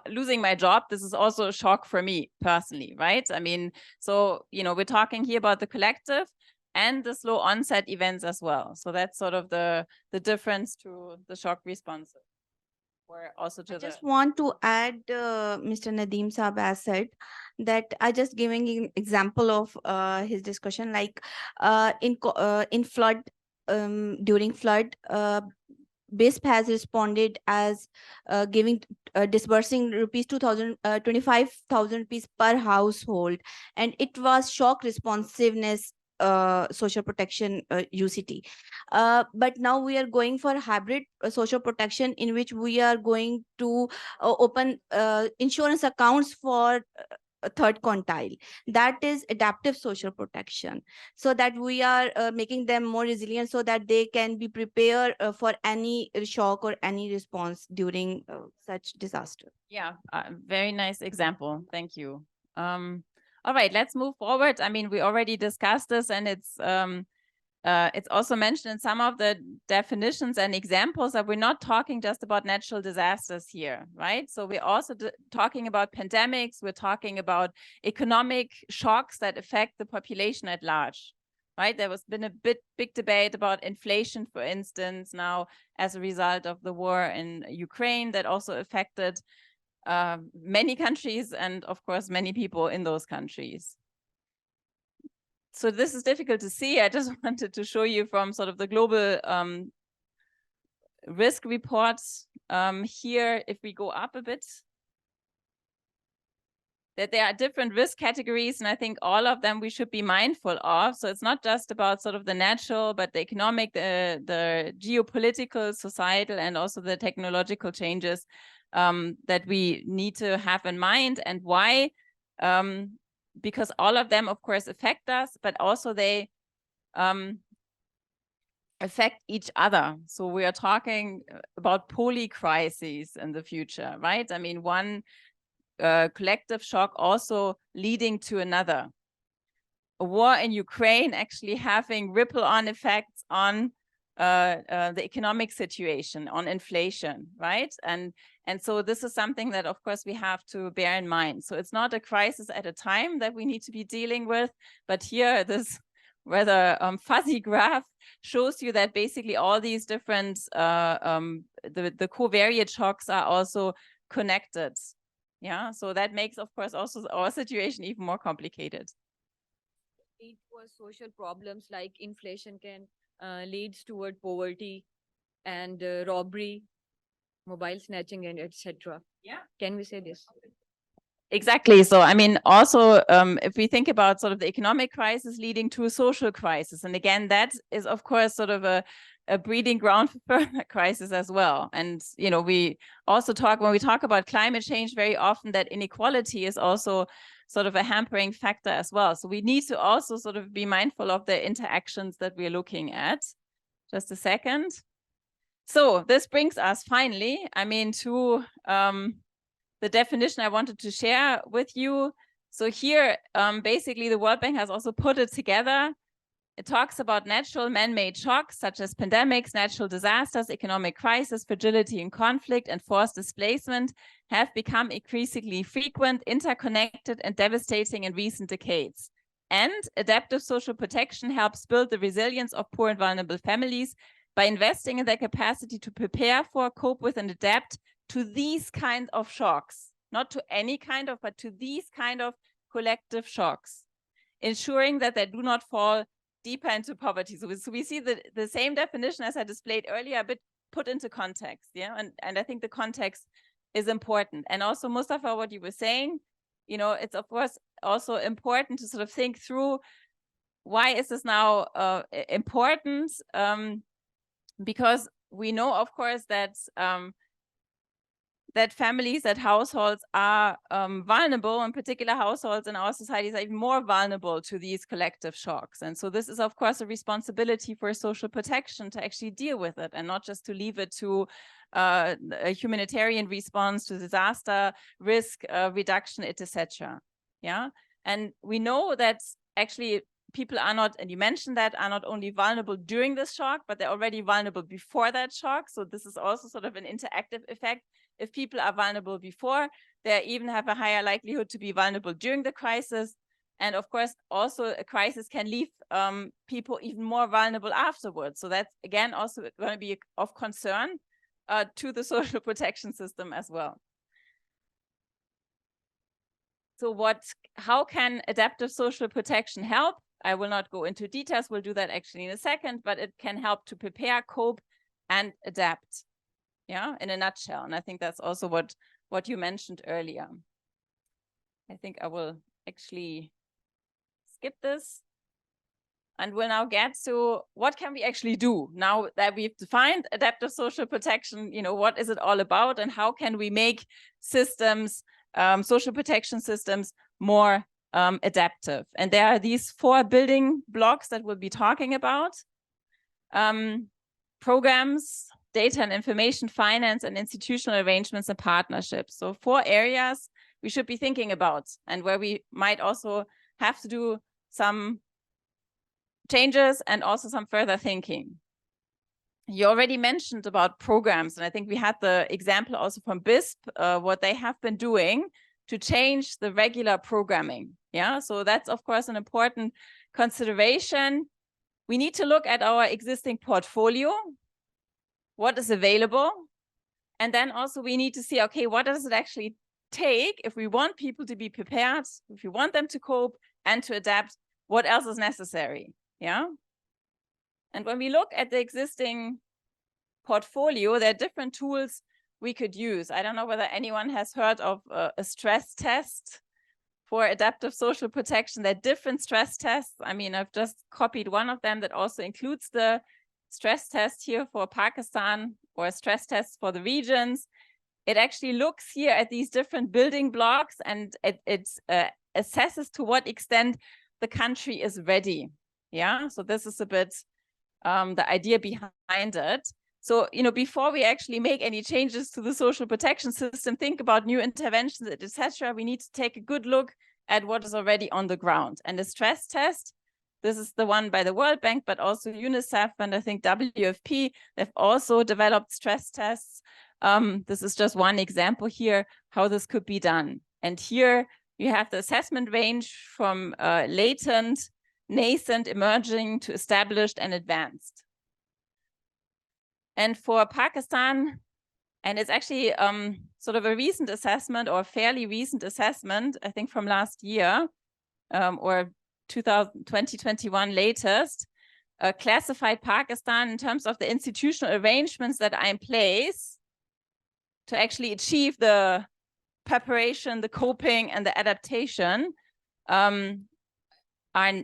losing my job, this is also a shock for me personally, right? I mean, so, we're talking here about the collective and the slow onset events as well. So that's sort of the difference to the shock responsive. Also to I just want to add, Mr. Nadeem Saab has said that I just giving an example of his discussion, like in flood, during flood, BISP has responded as disbursing rupees 25,000 rupees per household, and it was shock responsiveness social protection UCT. But now we are going for hybrid social protection, in which we are going to open insurance accounts for third quintile. That is adaptive social protection, so that we are making them more resilient so that they can be prepared for any shock or any response during such disaster. Yeah, very nice example. Thank you. All right, let's move forward. I mean, we already discussed this, and it's also mentioned in some of the definitions and examples that we're not talking just about natural disasters here, right? So we're also talking about pandemics. We're talking about economic shocks that affect the population at large, right? There was been a big debate about inflation, for instance, now as a result of the war in Ukraine that also affected many countries and of course many people in those countries. So this is difficult to see. I just wanted to show you from sort of the global risk reports here, if we go up a bit, that there are different risk categories, and I think all of them we should be mindful of. So it's not just about sort of the natural, but the economic, the geopolitical, societal, and also the technological changes that we need to have in mind. And why? Because all of them, of course, affect us, but also they affect each other. So we are talking about polycrises in the future, right? I mean, one collective shock also leading to another. A war in Ukraine actually having ripple-on effects on the economic situation, on inflation, right? And so this is something that, of course, we have to bear in mind. So it's not a crisis at a time that we need to be dealing with, but here this rather fuzzy graph shows you that basically all these different, the covariate shocks are also connected. Yeah, so that makes, of course, also our situation even more complicated. Lead to social problems like inflation can leads toward poverty and robbery, mobile snatching, and etc. Yeah. Can we say this? Exactly. So, I mean, also, if we think about sort of the economic crisis leading to a social crisis, and again, that is, of course, sort of a breeding ground for further crisis as well. And, you know, we also talk, when we talk about climate change, very often that inequality is also sort of a hampering factor as well. So we need to also sort of be mindful of the interactions that we're looking at. Just a second. So this brings us finally, I mean, to the definition I wanted to share with you. So here, basically, the World Bank has also put it together. It talks about natural man-made shocks, such as pandemics, natural disasters, economic crisis, fragility and conflict, and forced displacement have become increasingly frequent, interconnected, and devastating in recent decades. And adaptive social protection helps build the resilience of poor and vulnerable families by investing in their capacity to prepare for, cope with, and adapt to these kind of shocks, not to any kind of, but to these kind of collective shocks, ensuring that they do not fall deeper into poverty. So we see the same definition as I displayed earlier, but put into context, yeah? And I think the context is important. And also, Mustafa, what you were saying, you know, it's of course also important to sort of think through why is this now important? Because we know, of course, that that families, that households are vulnerable, in particular households in our societies are even more vulnerable to these collective shocks. And so this is, of course, a responsibility for social protection to actually deal with it and not just to leave it to a humanitarian response to disaster, risk reduction, etc. Yeah, and we know that actually people are not, and you mentioned that, are not only vulnerable during this shock, but they're already vulnerable before that shock. So this is also sort of an interactive effect. If people are vulnerable before, they even have a higher likelihood to be vulnerable during the crisis. And of course, also a crisis can leave people even more vulnerable afterwards. So that's, again, also going to be of concern to the social protection system as well. So how can adaptive social protection help? I will not go into details. We'll do that actually in a second, but it can help to prepare, cope, and adapt. Yeah, in a nutshell. And I think that's also what you mentioned earlier. I think I will actually skip this. And we'll now get to what can we actually do now that we've defined adaptive social protection, you know, what is it all about and how can we make systems, social protection systems, more adaptive. And there are these 4 building blocks that we'll be talking about. Programs, data and information, finance, and institutional arrangements and partnerships. So 4 areas we should be thinking about, and where we might also have to do some changes and also some further thinking. You already mentioned about programs, and I think we had the example also from BISP, what they have been doing to change the regular programming. Yeah, so that's of course an important consideration. We need to look at our existing portfolio, what is available, and then also we need to see, okay, what does it actually take if we want people to be prepared, if we want them to cope and to adapt, what else is necessary? Yeah. And when we look at the existing portfolio, there are different tools we could use. I don't know whether anyone has heard of a stress test for adaptive social protection. There are different stress tests. I mean, I've just copied one of them that also includes the stress test here for Pakistan, or a stress test for the regions. It actually looks here at these different building blocks, and it assesses to what extent the country is ready. Yeah, so this is a bit the idea behind it. So, you know, before we actually make any changes to the social protection system, think about new interventions, etc., we need to take a good look at what is already on the ground. And the stress test, this is the one by the World Bank, but also UNICEF and I think WFP, they've also developed stress tests. This is just one example here, how this could be done. And here you have the assessment range from latent, nascent, emerging to established and advanced. And for Pakistan, and it's actually sort of a recent assessment, or a fairly recent assessment, I think from last year, or 2021 latest, classified Pakistan in terms of the institutional arrangements that are in place to actually achieve the preparation, the coping, and the adaptation are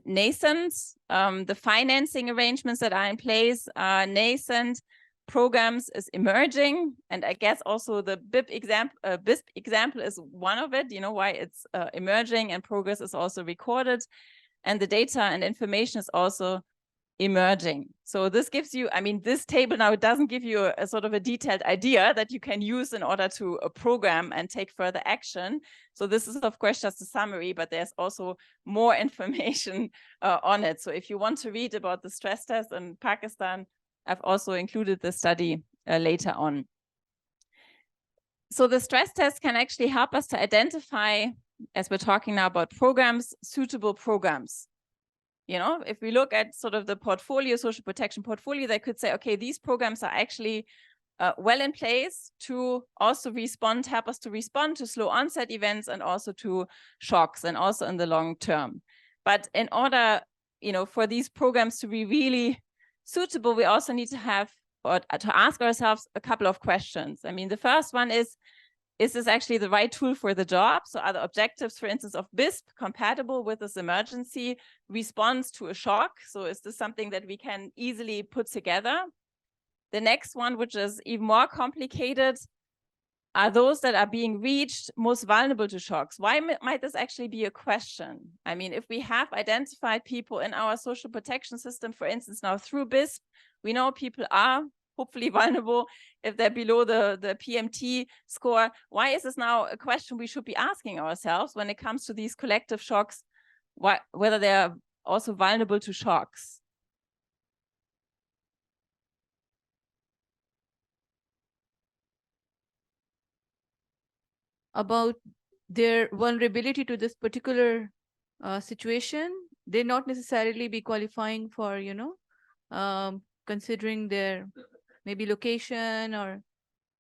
nascent. The financing arrangements that are in place are nascent. Programs is emerging, and I guess also the BISP example is one of it, you know, why it's emerging, and progress is also recorded, and the data and information is also emerging. So this gives you, I mean, this table now, it doesn't give you a sort of a detailed idea that you can use in order to program and take further action. So this is of course just a summary, but there's also more information on it. So if you want to read about the stress test in Pakistan, I've also included the study later on. So the stress test can actually help us to identify, as we're talking now about programs, suitable programs. You know, if we look at sort of the portfolio, social protection portfolio, they could say, okay, these programs are actually well in place to also help us to respond to slow onset events and also to shocks, and also in the long term. But in order, you know, for these programs to be really suitable, we also need to have, or to ask ourselves a couple of questions. I mean, the first one is this actually the right tool for the job? So are the objectives, for instance, of BISP compatible with this emergency response to a shock? So is this something that we can easily put together? The next one, which is even more complicated, are those that are being reached most vulnerable to shocks? Why might this actually be a question? I mean, if we have identified people in our social protection system, for instance, now through BISP, we know people are hopefully vulnerable if they're below the PMT score. Why is this now a question we should be asking ourselves when it comes to these collective shocks, whether they're also vulnerable to shocks? About their vulnerability to this particular situation, they not necessarily be qualifying for, you know, considering their maybe location or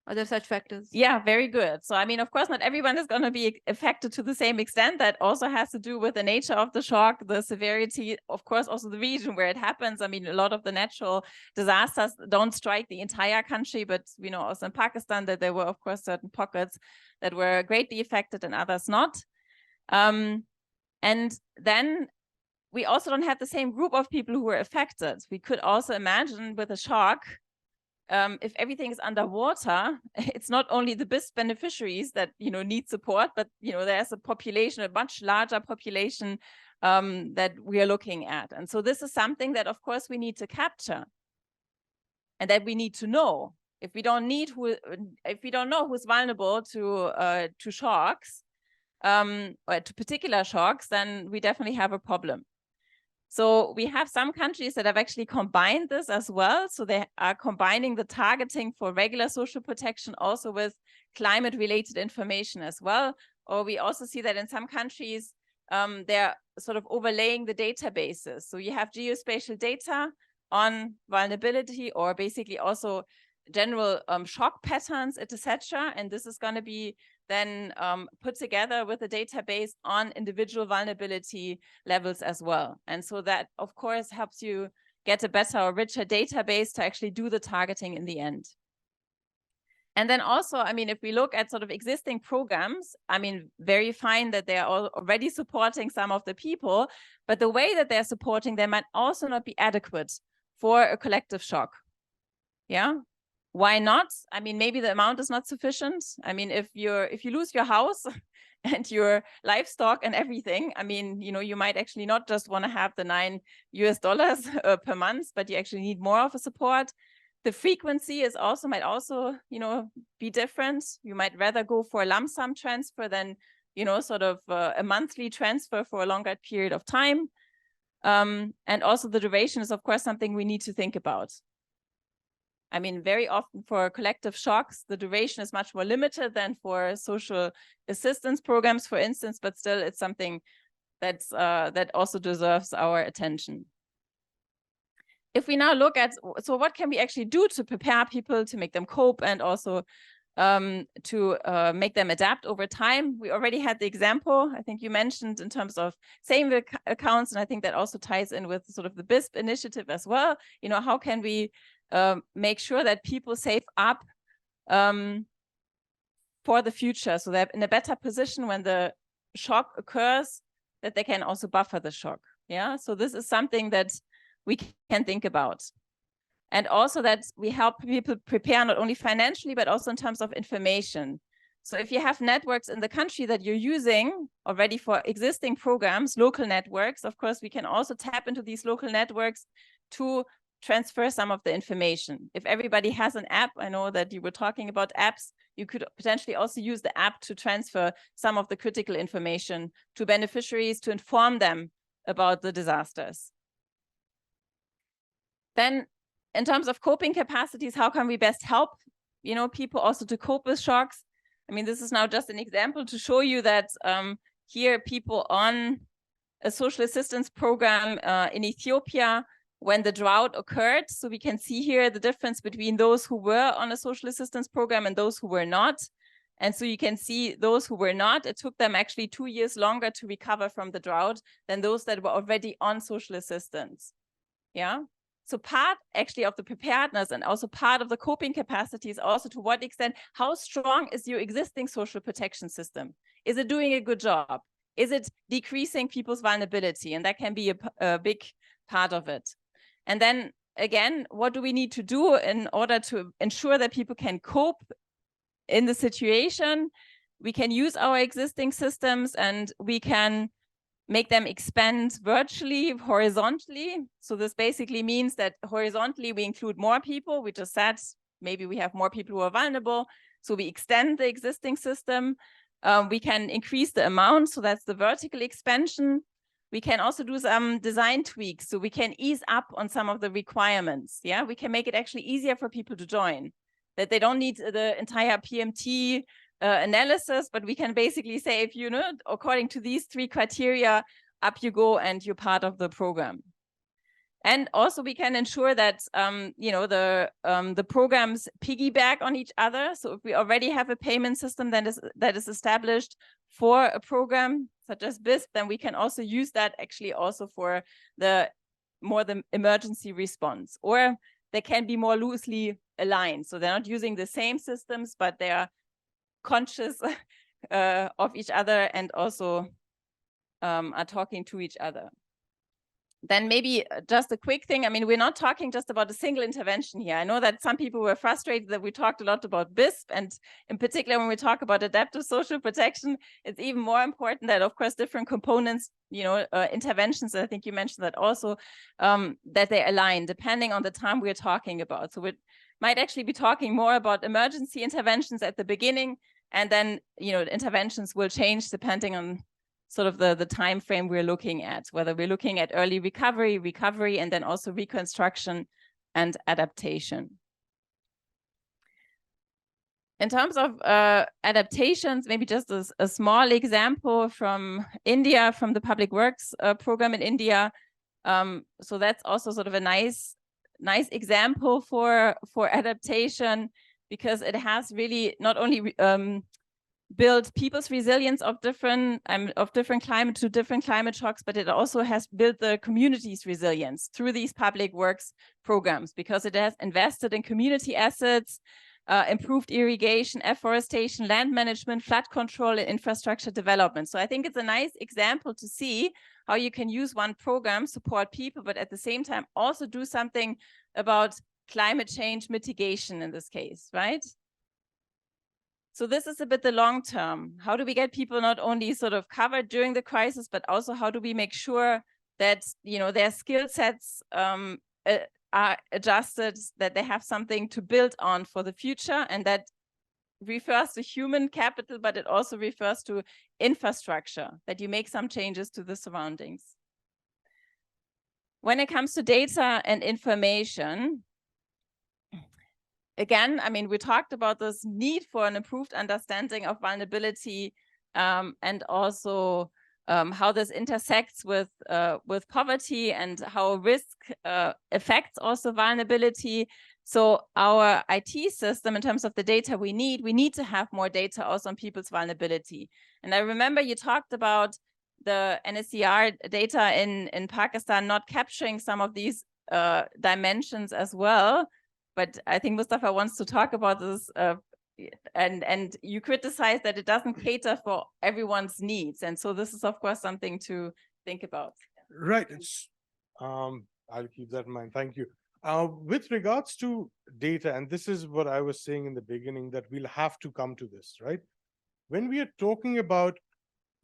other such factors. Yeah, very good. So, I mean, of course, not everyone is going to be affected to the same extent. That also has to do with the nature of the shock, the severity, of course, also the region where it happens. I mean, a lot of the natural disasters don't strike the entire country, but we know also in Pakistan that there were, of course, certain pockets that were greatly affected and others not. And then we also don't have the same group of people who were affected. We could also imagine with a shock, if everything is underwater, it's not only the BISP beneficiaries that, you know, need support, but, you know, there's a population, a much larger population that we are looking at. And so this is something that, of course, we need to capture and that we need to know. If we don't know who's vulnerable to shocks, or to particular shocks, then we definitely have a problem. So we have some countries that have actually combined this as well. So they are combining the targeting for regular social protection also with climate-related information as well. Or we also see that in some countries, they're sort of overlaying the databases. So you have geospatial data on vulnerability, or basically also general shock patterns, etc. And this is going to be then put together with a database on individual vulnerability levels as well. And so that, of course, helps you get a better or richer database to actually do the targeting in the end. And then also, I mean, if we look at sort of existing programs, I mean, very fine that they are already supporting some of the people, but the way that they're supporting them might also not be adequate for a collective shock. Yeah. Why not? I mean, maybe the amount is not sufficient. I mean, if you lose your house and your livestock and everything, I mean, you know, you might actually not just want to have the $9 per month, but you actually need more of a support. The frequency is also might also, you know, be different. You might rather go for a lump sum transfer than, you know, sort of a monthly transfer for a longer period of time. And also the duration is, of course, something we need to think about. I mean, very often for collective shocks, the duration is much more limited than for social assistance programs, for instance, but still it's something that's that also deserves our attention. If we now look at, so what can we actually do to prepare people, to make them cope, and also to make them adapt over time? We already had the example, I think you mentioned, in terms of saving accounts, and I think that also ties in with sort of the BISP initiative as well. You know, how can we make sure that people save up for the future, so they're in a better position when the shock occurs, that they can also buffer the shock. Yeah, so this is something that we can think about. And also that we help people prepare not only financially, but also in terms of information. So if you have networks in the country that you're using already for existing programs, local networks, of course, we can also tap into these local networks to transfer some of the information. If everybody has an app, I know that you were talking about apps, you could potentially also use the app to transfer some of the critical information to beneficiaries to inform them about the disasters. Then in terms of coping capacities, how can we best help, you know, people also to cope with shocks? I mean, this is now just an example to show you that here people on a social assistance program in Ethiopia, when the drought occurred. So we can see here the difference between those who were on a social assistance program and those who were not. And so you can see those who were not, it took them actually 2 years longer to recover from the drought than those that were already on social assistance. Yeah. So part actually of the preparedness and also part of the coping capacity is also to what extent, how strong is your existing social protection system? Is it doing a good job? Is it decreasing people's vulnerability? And that can be a big part of it. And then again, what do we need to do in order to ensure that people can cope in the situation? We can use our existing systems and we can make them expand virtually, horizontally. So this basically means that horizontally we include more people. We just said maybe we have more people who are vulnerable. So we extend the existing system. We can increase the amount. So that's the vertical expansion. We can also do some design tweaks. So we can ease up on some of the requirements. Yeah, we can make it actually easier for people to join, that they don't need the entire PMT analysis, but we can basically say, if you know, according to these 3 criteria, up you go and you're part of the program. And also we can ensure that, you know, the programs piggyback on each other. So if we already have a payment system that is established for a program such as BISP, then we can also use that actually also for the emergency response, or they can be more loosely aligned. So they're not using the same systems, but they are conscious of each other and also are talking to each other. Then maybe just a quick thing. I mean, we're not talking just about a single intervention here. I know that some people were frustrated that we talked a lot about BISP, and in particular, when we talk about adaptive social protection, it's even more important that, of course, different components, interventions, I think you mentioned that also, that they align depending on the time we're talking about. So we might actually be talking more about emergency interventions at the beginning, and then, interventions will change depending on sort of the time frame we're looking at, whether we're looking at early recovery, and then also reconstruction and adaptation. In terms of adaptations, maybe just a small example from India, from the Public Works program in India. So that's also sort of a nice example for adaptation, because it has really not only build people's resilience of different climate shocks, but it also has built the community's resilience through these public works programs, because it has invested in community assets, improved irrigation, afforestation, land management, flood control, and infrastructure development. So I think it's a nice example to see how you can use one program, support people, but at the same time also do something about climate change mitigation in this case, right? So this is a bit the long term. How do we get people not only sort of covered during the crisis, but also how do we make sure that, their skill sets are adjusted, that they have something to build on for the future, and that refers to human capital, but it also refers to infrastructure, that you make some changes to the surroundings. When it comes to data and information, again, I mean, we talked about this need for an improved understanding of vulnerability, and also how this intersects with poverty, and how risk affects also vulnerability. So our IT system, in terms of the data we need to have more data also on people's vulnerability. And I remember you talked about the NSCR data in Pakistan not capturing some of these dimensions as well. But I think Mustafa wants to talk about this, and you criticize that it doesn't cater for everyone's needs. And so this is, of course, something to think about. Right. I'll keep that in mind. Thank you. With regards to data, and this is what I was saying in the beginning, that we'll have to come to this, right? When we are talking about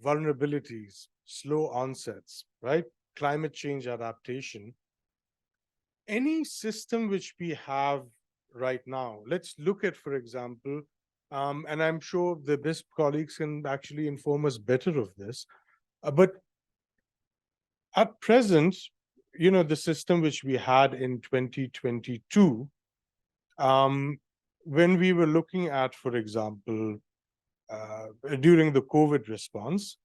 vulnerabilities, slow onsets, right? Climate change adaptation, any system which we have right now, let's look at, for example, and I'm sure the BISP colleagues can actually inform us better of this, but at present, the system which we had in 2022, when we were looking at, for example, during the COVID response,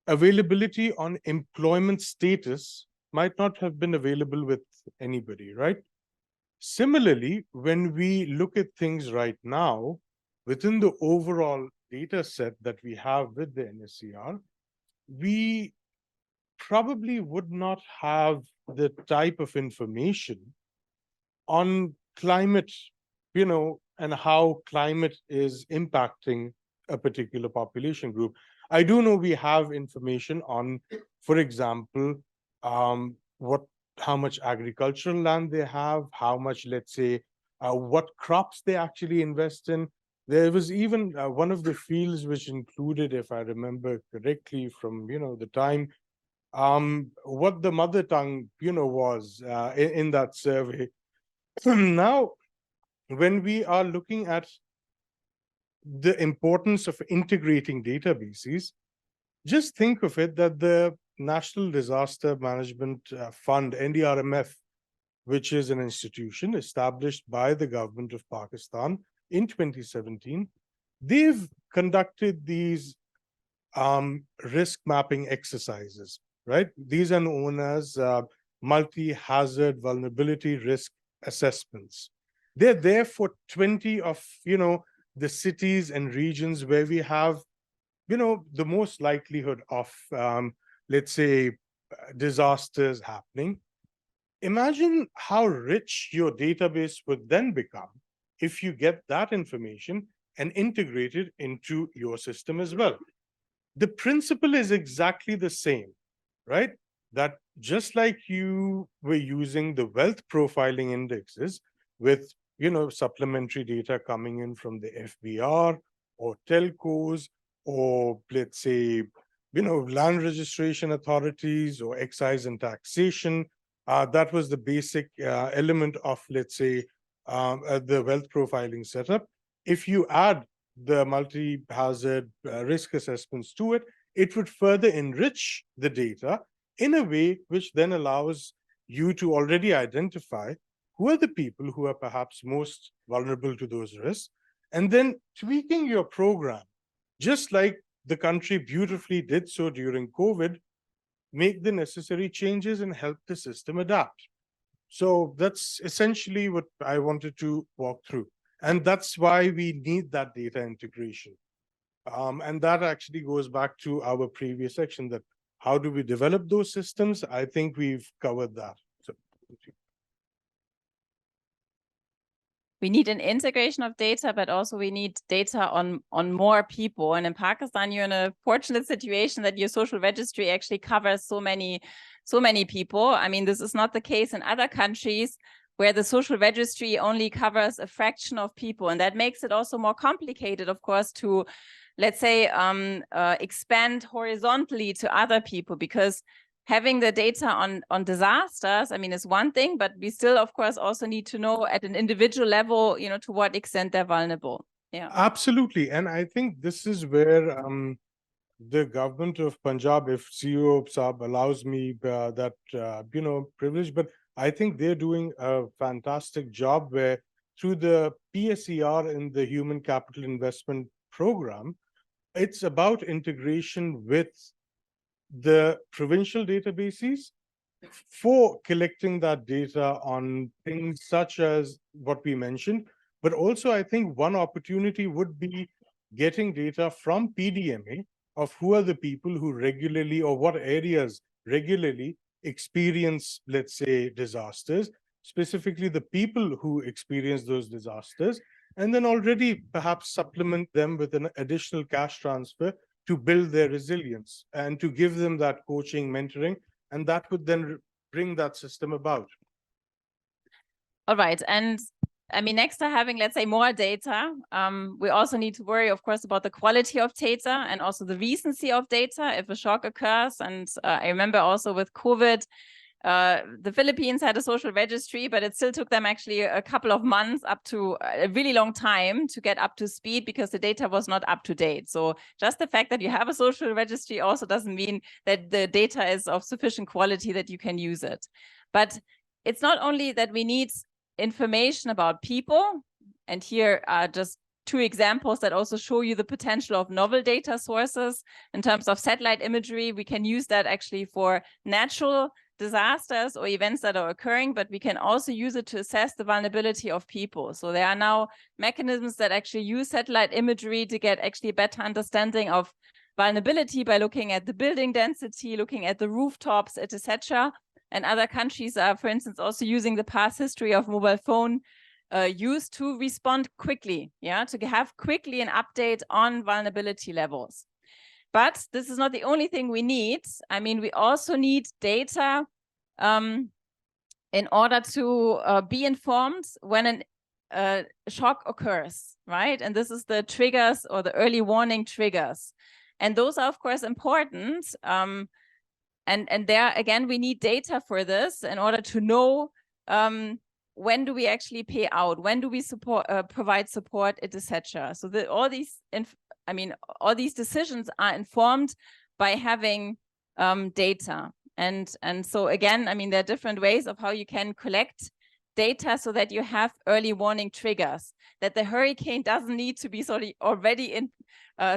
availability on employment status might not have been available with anybody, right? Similarly, when we look at things right now, within the overall data set that we have with the NSCR, we probably would not have the type of information on climate, and how climate is impacting a particular population group. I do know we have information on, for example, how much agricultural land they have, how much, let's say, what crops they actually invest in. There was even one of the fields which included, if I remember correctly from, the time, what the mother tongue, was in that survey. Now, when we are looking at the importance of integrating databases, just think of it that the National Disaster Management Fund, NDRMF, which is an institution established by the government of Pakistan in 2017, they've conducted these risk mapping exercises, right? These are known as multi-hazard vulnerability risk assessments. They're there for 20 of, the cities and regions where we have, the most likelihood of, let's say, disasters happening. Imagine how rich your database would then become if you get that information and integrate it into your system as well. The principle is exactly the same, right? that just like you were using the wealth profiling indexes with, supplementary data coming in from the FBR or telcos, or let's say, land registration authorities or excise and taxation, that was the basic element of, let's say, the wealth profiling setup. If you add the multi-hazard risk assessments to it, it would further enrich the data in a way which then allows you to already identify who are the people who are perhaps most vulnerable to those risks, and then tweaking your program, just like the country beautifully did so during COVID, make the necessary changes and help the system adapt. So that's essentially what I wanted to walk through. And that's why we need that data integration. And that actually goes back to our previous section, that how do we develop those systems? I think we've covered that. So, we need an integration of data, but also we need data on more people. And in Pakistan, you're in a fortunate situation that your social registry actually covers so many people. I mean, this is not the case in other countries where the social registry only covers a fraction of people. And that makes it also more complicated, of course, to, let's say, expand horizontally to other people, because having the data on disasters, I mean, is one thing, but we still, of course, also need to know at an individual level, to what extent they're vulnerable. Yeah, absolutely. And I think this is where the government of Punjab, if CEO Saab allows me that, privilege, but I think they're doing a fantastic job where through the PSER in the Human Capital Investment Program, it's about integration with the provincial databases for collecting that data on things such as what we mentioned. But also, I think one opportunity would be getting data from PDMA of who are the people who regularly, or what areas regularly experience, let's say, disasters, specifically the people who experience those disasters, and then already perhaps supplement them with an additional cash transfer to build their resilience and to give them that coaching, mentoring, and that would then bring that system about. All right. And I mean, next to having, let's say, more data, we also need to worry, of course, about the quality of data and also the recency of data if a shock occurs. And I remember also with COVID, the Philippines had a social registry, but it still took them actually a couple of months, up to a really long time, to get up to speed because the data was not up to date. So just the fact that you have a social registry also doesn't mean that the data is of sufficient quality that you can use it. But it's not only that we need information about people, and here are just two examples that also show you the potential of novel data sources. In terms of satellite imagery, we can use that actually for natural disasters or events that are occurring, but we can also use it to assess the vulnerability of people. So there are now mechanisms that actually use satellite imagery to get actually a better understanding of vulnerability by looking at the building density, looking at the rooftops, etc. And other countries are, for instance, also using the past history of mobile phone use to respond quickly, to have quickly an update on vulnerability levels. But this is not the only thing we need. I mean, we also need data in order to be informed when a shock occurs, right? And this is the triggers or the early warning triggers. And those are, of course, important. And there, again, we need data for this in order to know when do we actually pay out, when do we provide support, etc. So all these decisions are informed by having data. And so again, I mean, there are different ways of how you can collect data so that you have early warning triggers, that the hurricane doesn't need to be sort of already in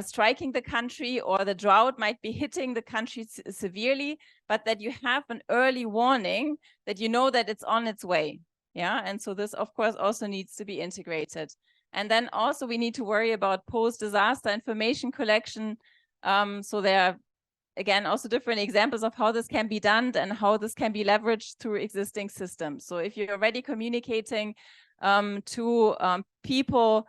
striking the country, or the drought might be hitting the country severely, but that you have an early warning, that you know that it's on its way. Yeah, and so this, of course, also needs to be integrated. And then also we need to worry about post-disaster information collection. So there are, again, also different examples of how this can be done and how this can be leveraged through existing systems. So if you're already communicating to people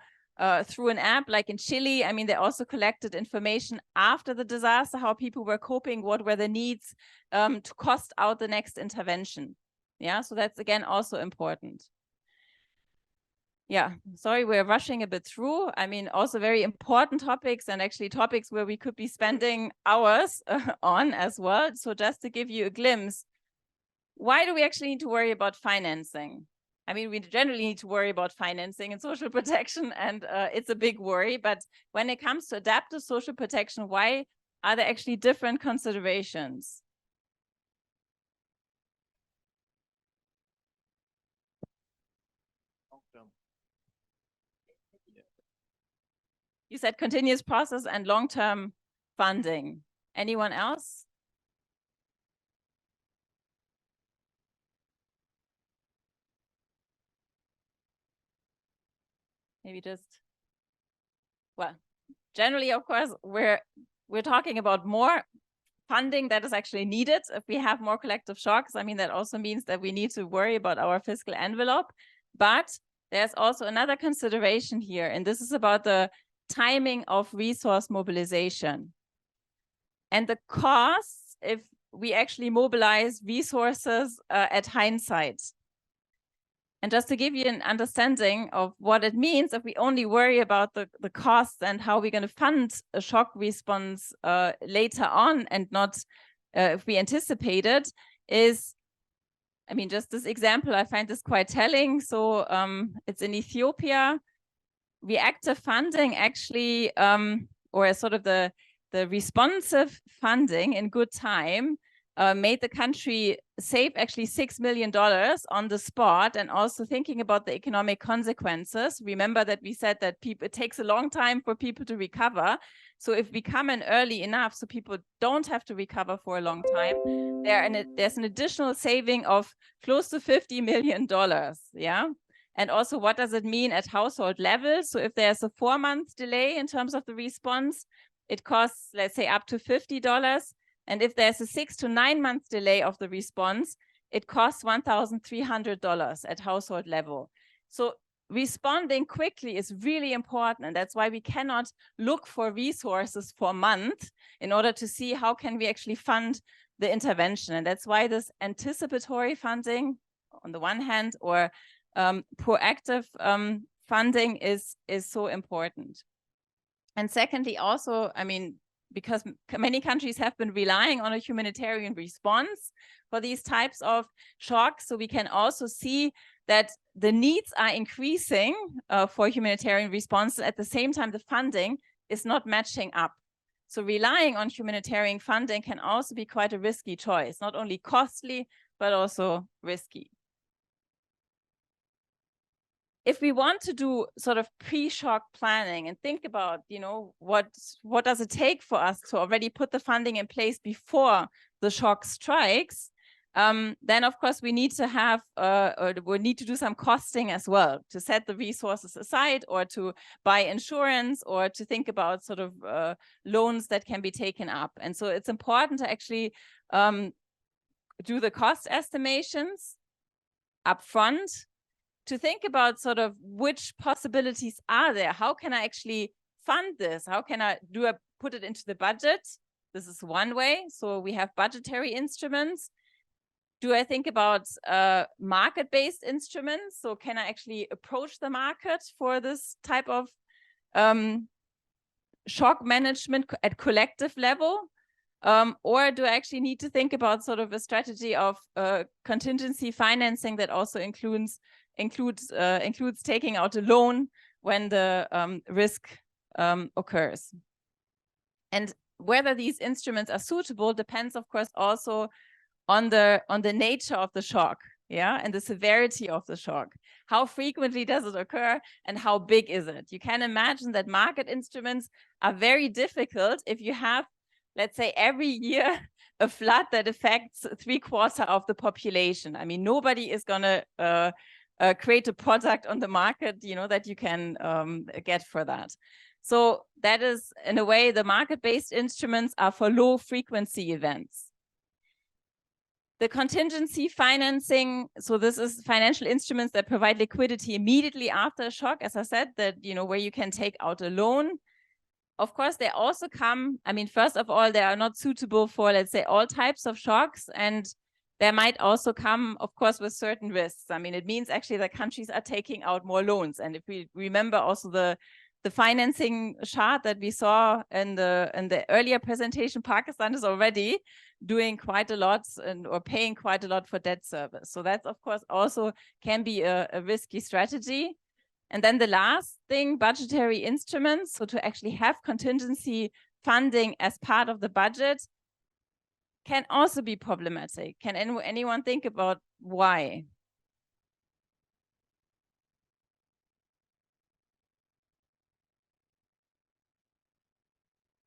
through an app, like in Chile. I mean, they also collected information after the disaster, how people were coping, what were the needs to cost out the next intervention. Yeah, so that's again also important. Yeah, sorry, we're rushing a bit through. I mean, also very important topics, and actually topics where we could be spending hours on as well. So just to give you a glimpse, why do we actually need to worry about financing? I mean, we generally need to worry about financing and social protection, and it's a big worry. But when it comes to adaptive social protection, why are there actually different considerations? You said continuous process and long-term funding. Anyone else? Maybe just, well, generally, of course, we're talking about more funding that is actually needed if we have more collective shocks. I mean, that also means that we need to worry about our fiscal envelope. But there's also another consideration here, and this is about the timing of resource mobilization and the costs if we actually mobilize resources at hindsight. And just to give you an understanding of what it means, if we only worry about the costs and how we're going to fund a shock response later on, and not if we anticipate it, is, I mean, just this example, I find this quite telling. So it's in Ethiopia. Reactive funding actually, or sort of the responsive funding in good time, made the country save actually $6 million on the spot, and also thinking about the economic consequences. Remember that we said that it takes a long time for people to recover. So if we come in early enough so people don't have to recover for a long time, there's an additional saving of close to $50 million, yeah? And also, what does it mean at household level? So if there's a 4-month delay in terms of the response, it costs, let's say, up to $50. And if there's a 6 to 9 month delay of the response, it costs $1,300 at household level. So responding quickly is really important. And that's why we cannot look for resources for a month in order to see how can we actually fund the intervention. And that's why this anticipatory funding on the one hand, or proactive funding is so important. And secondly, also, I mean, because many countries have been relying on a humanitarian response for these types of shocks, so we can also see that the needs are increasing for humanitarian response. At the same time, the funding is not matching up. So relying on humanitarian funding can also be quite a risky choice, not only costly, but also risky. If we want to do sort of pre-shock planning and think about, you know, what does it take for us to already put the funding in place before the shock strikes, then of course we need to have, or we need to do some costing as well, to set the resources aside, or to buy insurance, or to think about sort of loans that can be taken up. And so it's important to actually do the cost estimations upfront, to think about sort of which possibilities are there. How can I actually fund this? How can I put it into the budget? This is one way. So we have budgetary instruments. Do I think about market-based instruments? So can I actually approach the market for this type of shock management at collective level? Or do I actually need to think about sort of a strategy of contingency financing that also includes taking out a loan when the risk occurs? And whether these instruments are suitable depends, of course, also on the nature of the shock, yeah, and the severity of the shock. How frequently does it occur, and how big is it? You can imagine that market instruments are very difficult if you have, let's say, every year a flood that affects 3/4 of the population. I mean, nobody is gonna create a product on the market, you know, that you can get for that. So that is, in a way, the market-based instruments are for low frequency events. The contingency financing, so this is financial instruments that provide liquidity immediately after a shock, as I said, that, you know, where you can take out a loan. Of course, they also come, I mean, first of all, they are not suitable for, let's say, all types of shocks. And there might also come, of course, with certain risks. I mean, it means actually that countries are taking out more loans. And if we remember also the financing chart that we saw in the earlier presentation, Pakistan is already doing quite a lot or paying quite a lot for debt service. So that's, of course, also can be a risky strategy. And then the last thing, budgetary instruments. So to actually have contingency funding as part of the budget can also be problematic. Can anyone think about why?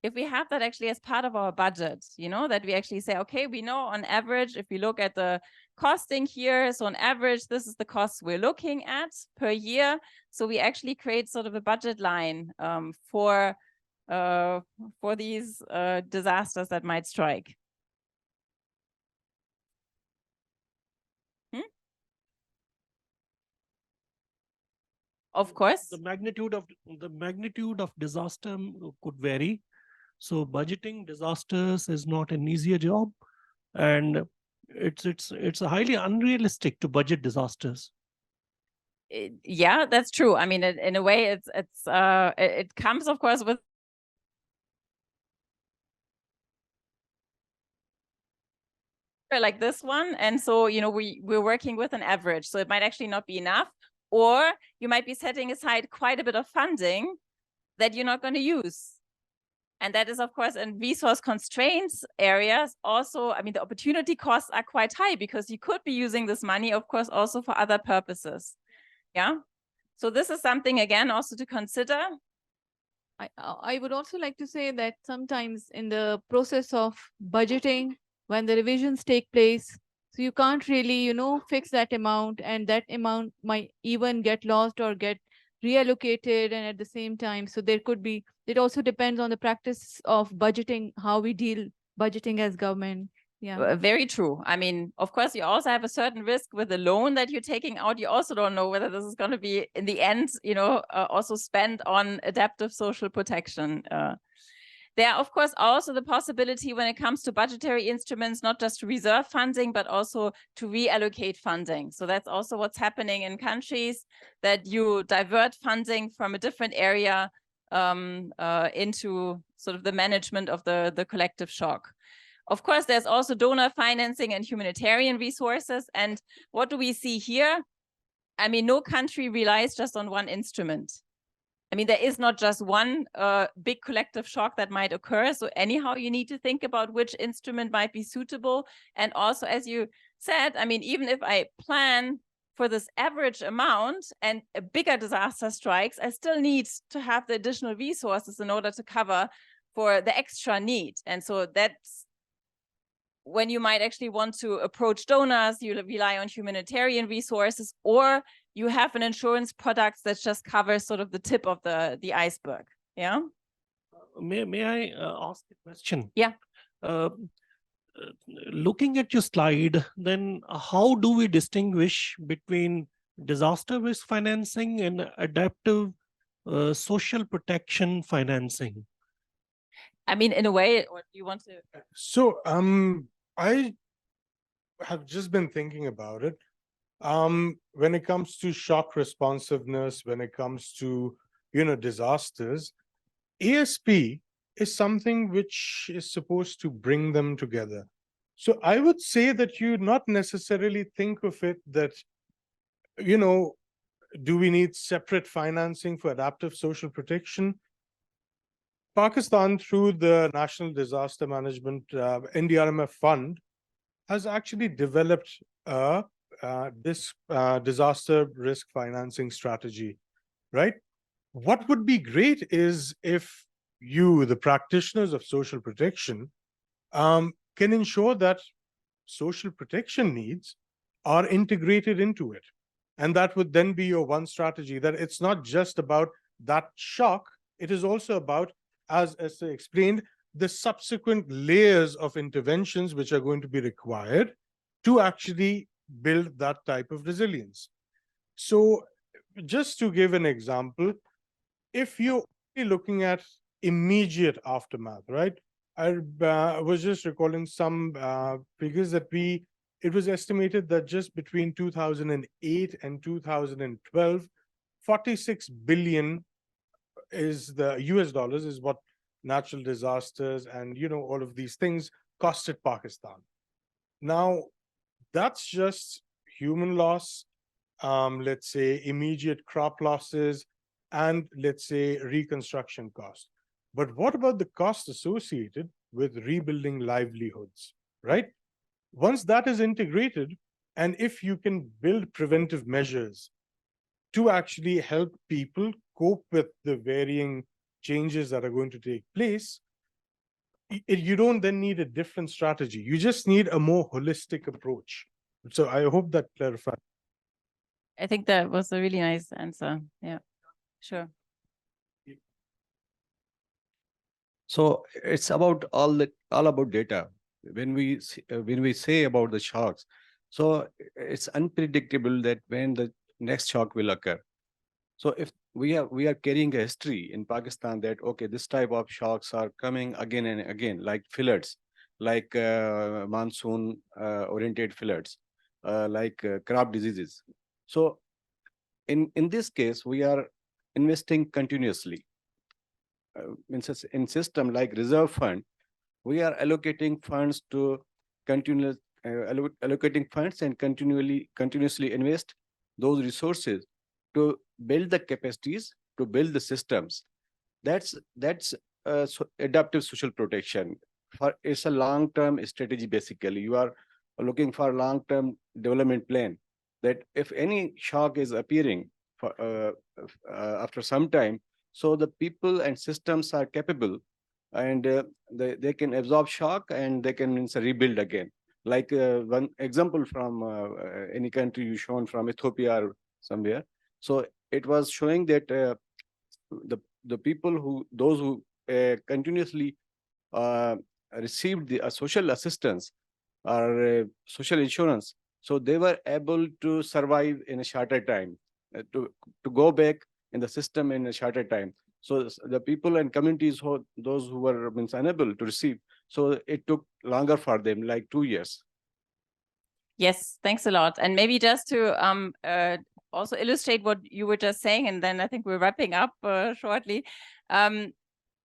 If we have that actually as part of our budget, you know, that we actually say, okay, we know on average, if we look at the costing here, so on average, this is the cost we're looking at per year. So we actually create sort of a budget line for these disasters that might strike. Of course. The magnitude of disaster could vary. So budgeting disasters is not an easier job, and it's highly unrealistic to budget disasters. Yeah, that's true. I mean, in a way, it comes, of course, with like this one, and so, you know, we're working with an average, so it might actually not be enough, or you might be setting aside quite a bit of funding that you're not going to use. And that is, of course, in resource constraints areas also, I mean, the opportunity costs are quite high because you could be using this money, of course, also for other purposes. Yeah. So this is something, again, also to consider. I would also like to say that sometimes in the process of budgeting, when the revisions take place, so you can't really, you know, fix that amount, and that amount might even get lost or get reallocated, and at the same time, so there could be, it also depends on the practice of budgeting, how we deal budgeting as government. Yeah. Very true. I mean, of course, you also have a certain risk with the loan that you're taking out. You also don't know whether this is going to be, in the end, you know, also spent on adaptive social protection. There are, of course, also the possibility when it comes to budgetary instruments, not just to reserve funding, but also to reallocate funding. So that's also what's happening in countries, that you divert funding from a different area into sort of the management of the collective shock. Of course, there's also donor financing and humanitarian resources. And what do we see here? I mean, no country relies just on one instrument. I mean, there is not just one big collective shock that might occur. So anyhow, you need to think about which instrument might be suitable. And also, as you said, I mean, even if I plan for this average amount and a bigger disaster strikes, I still need to have the additional resources in order to cover for the extra need. And so that's when you might actually want to approach donors, you rely on humanitarian resources, or you have an insurance product that just covers sort of the tip of the iceberg. Yeah. May I ask a question? Yeah. Looking at your slide, then how do we distinguish between disaster risk financing and adaptive social protection financing? I mean, in a way, or do you want to? So I have just been thinking about it. When it comes to shock responsiveness, when it comes to, you know, disasters, ASP is something which is supposed to bring them together. So I would say that you not necessarily think of it that, you know, do we need separate financing for adaptive social protection? Pakistan, through the National Disaster Management NDRMF Fund, has actually developed this disaster risk financing strategy, right? What would be great is if you, the practitioners of social protection, can ensure that social protection needs are integrated into it. And that would then be your one strategy, that it's not just about that shock, it is also about, as Esther explained, the subsequent layers of interventions which are going to be required to actually build that type of resilience. So just to give an example, if you're looking at immediate aftermath, right? I was just recalling some figures that it was estimated that just between 2008 and 2012, 46 billion is the US dollars is what natural disasters and, all of these things costed Pakistan. Now, that's just human loss, let's say immediate crop losses, and let's say reconstruction cost. But what about the cost associated with rebuilding livelihoods, right? Once that is integrated, and if you can build preventive measures to actually help people cope with the varying changes that are going to take place, you don't then need a different strategy. You just need a more holistic approach. So I hope that clarifies. I think that was a really nice answer. Yeah, sure. So it's about all about data. When we say about the shocks, so it's unpredictable that when the next shock will occur. So if we are carrying a history in Pakistan that okay, this type of shocks are coming again and again, like floods, like monsoon oriented floods, like crop diseases. So in this case, we are investing continuously. In system like reserve fund, we are allocating funds to allocating funds and continuously invest those resources to build the capacities, to build the systems. That's adaptive social protection. It's a long-term strategy. Basically, you are looking for a long-term development plan that if any shock is appearing after some time, so the people and systems are capable, and they can absorb shock and they can rebuild again. Like one example from any country you shown from Ethiopia or somewhere. So it was showing that the people those who continuously received the social assistance or social insurance, so they were able to survive in a shorter time, to go back in the system in a shorter time. So the people and communities those who were unable to receive, so it took longer for them, like 2 years. Yes, thanks a lot. And maybe just to also illustrate what you were just saying, and then I think we're wrapping up shortly.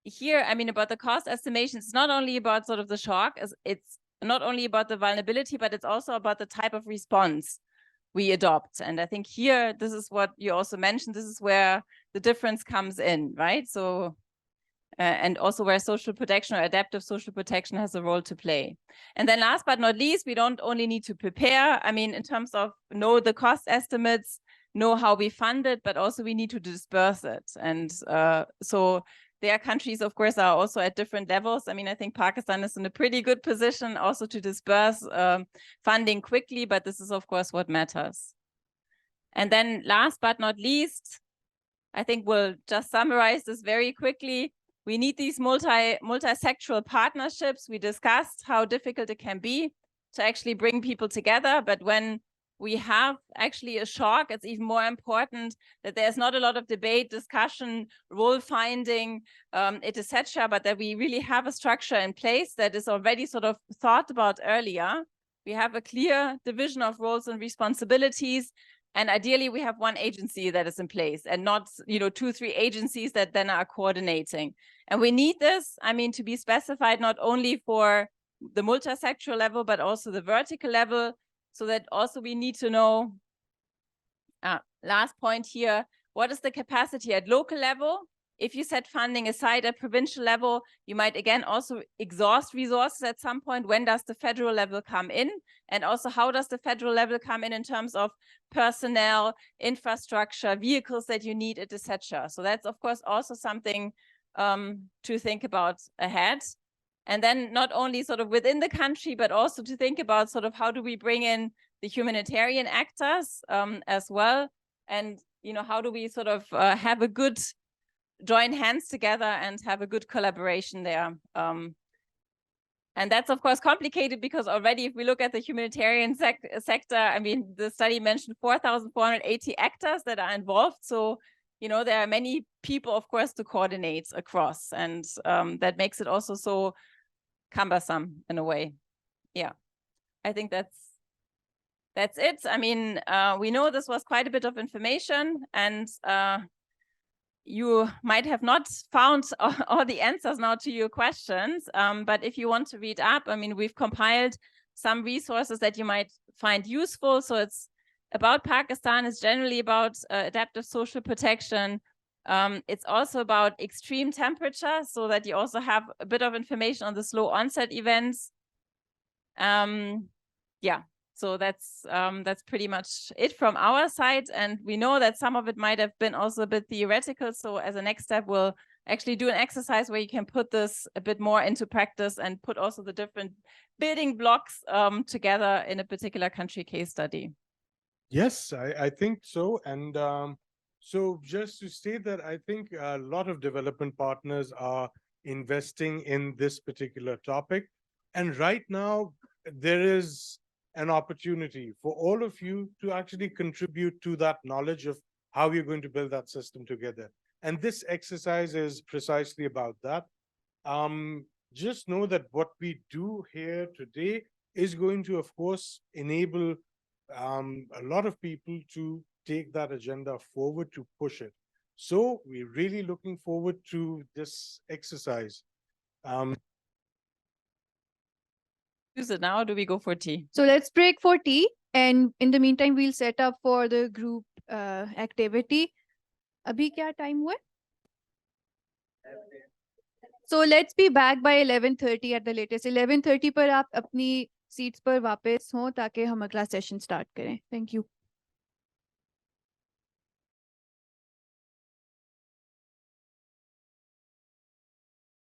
Here, I mean, about the cost estimations, it's not only about sort of the shock, it's not only about the vulnerability, but it's also about the type of response we adopt. And I think here, this is what you also mentioned, this is where the difference comes in, right? So, and also where social protection or adaptive social protection has a role to play. And then last but not least, we don't only need to prepare, I mean, in terms of know the cost estimates, know how we fund it, but also we need to disperse it. And so their countries, of course, are also at different levels. I mean, I think Pakistan is in a pretty good position also to disperse funding quickly, but this is, of course, what matters. And then last but not least, I think we'll just summarize this very quickly. We need these multi-sectoral partnerships. We discussed how difficult it can be to actually bring people together, but when we have actually a shock, it's even more important that there's not a lot of debate, discussion, role finding, etc., but that we really have a structure in place that is already sort of thought about earlier. We have a clear division of roles and responsibilities, and ideally we have one agency that is in place and not, 2-3 agencies that then are coordinating. And we need this, I mean, to be specified not only for the multi-sectoral level, but also the vertical level, so that also we need to know, last point here, what is the capacity at local level? If you set funding aside at provincial level, you might again also exhaust resources at some point. When does the federal level come in? And also how does the federal level come in terms of personnel, infrastructure, vehicles that you need, etc. So that's of course also something to think about ahead. And then not only sort of within the country, but also to think about sort of how do we bring in the humanitarian actors as well. And, how do we sort of have a good join hands together and have a good collaboration there. And that's of course complicated because already if we look at the humanitarian sector, I mean, the study mentioned 4,480 actors that are involved. So, you know, there are many people, of course, to coordinate across, and that makes it also so cumbersome in a way. Yeah, I think that's it. I mean, we know this was quite a bit of information, and you might have not found all the answers now to your questions, but if you want to read up, I mean, we've compiled some resources that you might find useful. So it's about Pakistan, it's generally about adaptive social protection. It's also about extreme temperature, so that you also have a bit of information on the slow onset events. Yeah. So that's pretty much it from our side. And we know that some of it might have been also a bit theoretical. So as a next step, we'll actually do an exercise where you can put this a bit more into practice and put also the different building blocks together in a particular country case study. Yes, I think so. And so just to state that, I think a lot of development partners are investing in this particular topic. And right now, there is an opportunity for all of you to actually contribute to that knowledge of how you're going to build that system together. And this exercise is precisely about that. Just know that what we do here today is going to, of course, enable a lot of people to take that agenda forward, to push it. So we're really looking forward to this exercise. Use it now, or do we go for tea? So let's break for tea. And in the meantime, we'll set up for the group activity. Abhi kya time hua? So let's be back by 11:30 at the latest. 11:30 पर आप अपनी seats पर वापस हों ताकि हम अगला session start करें. Thank you.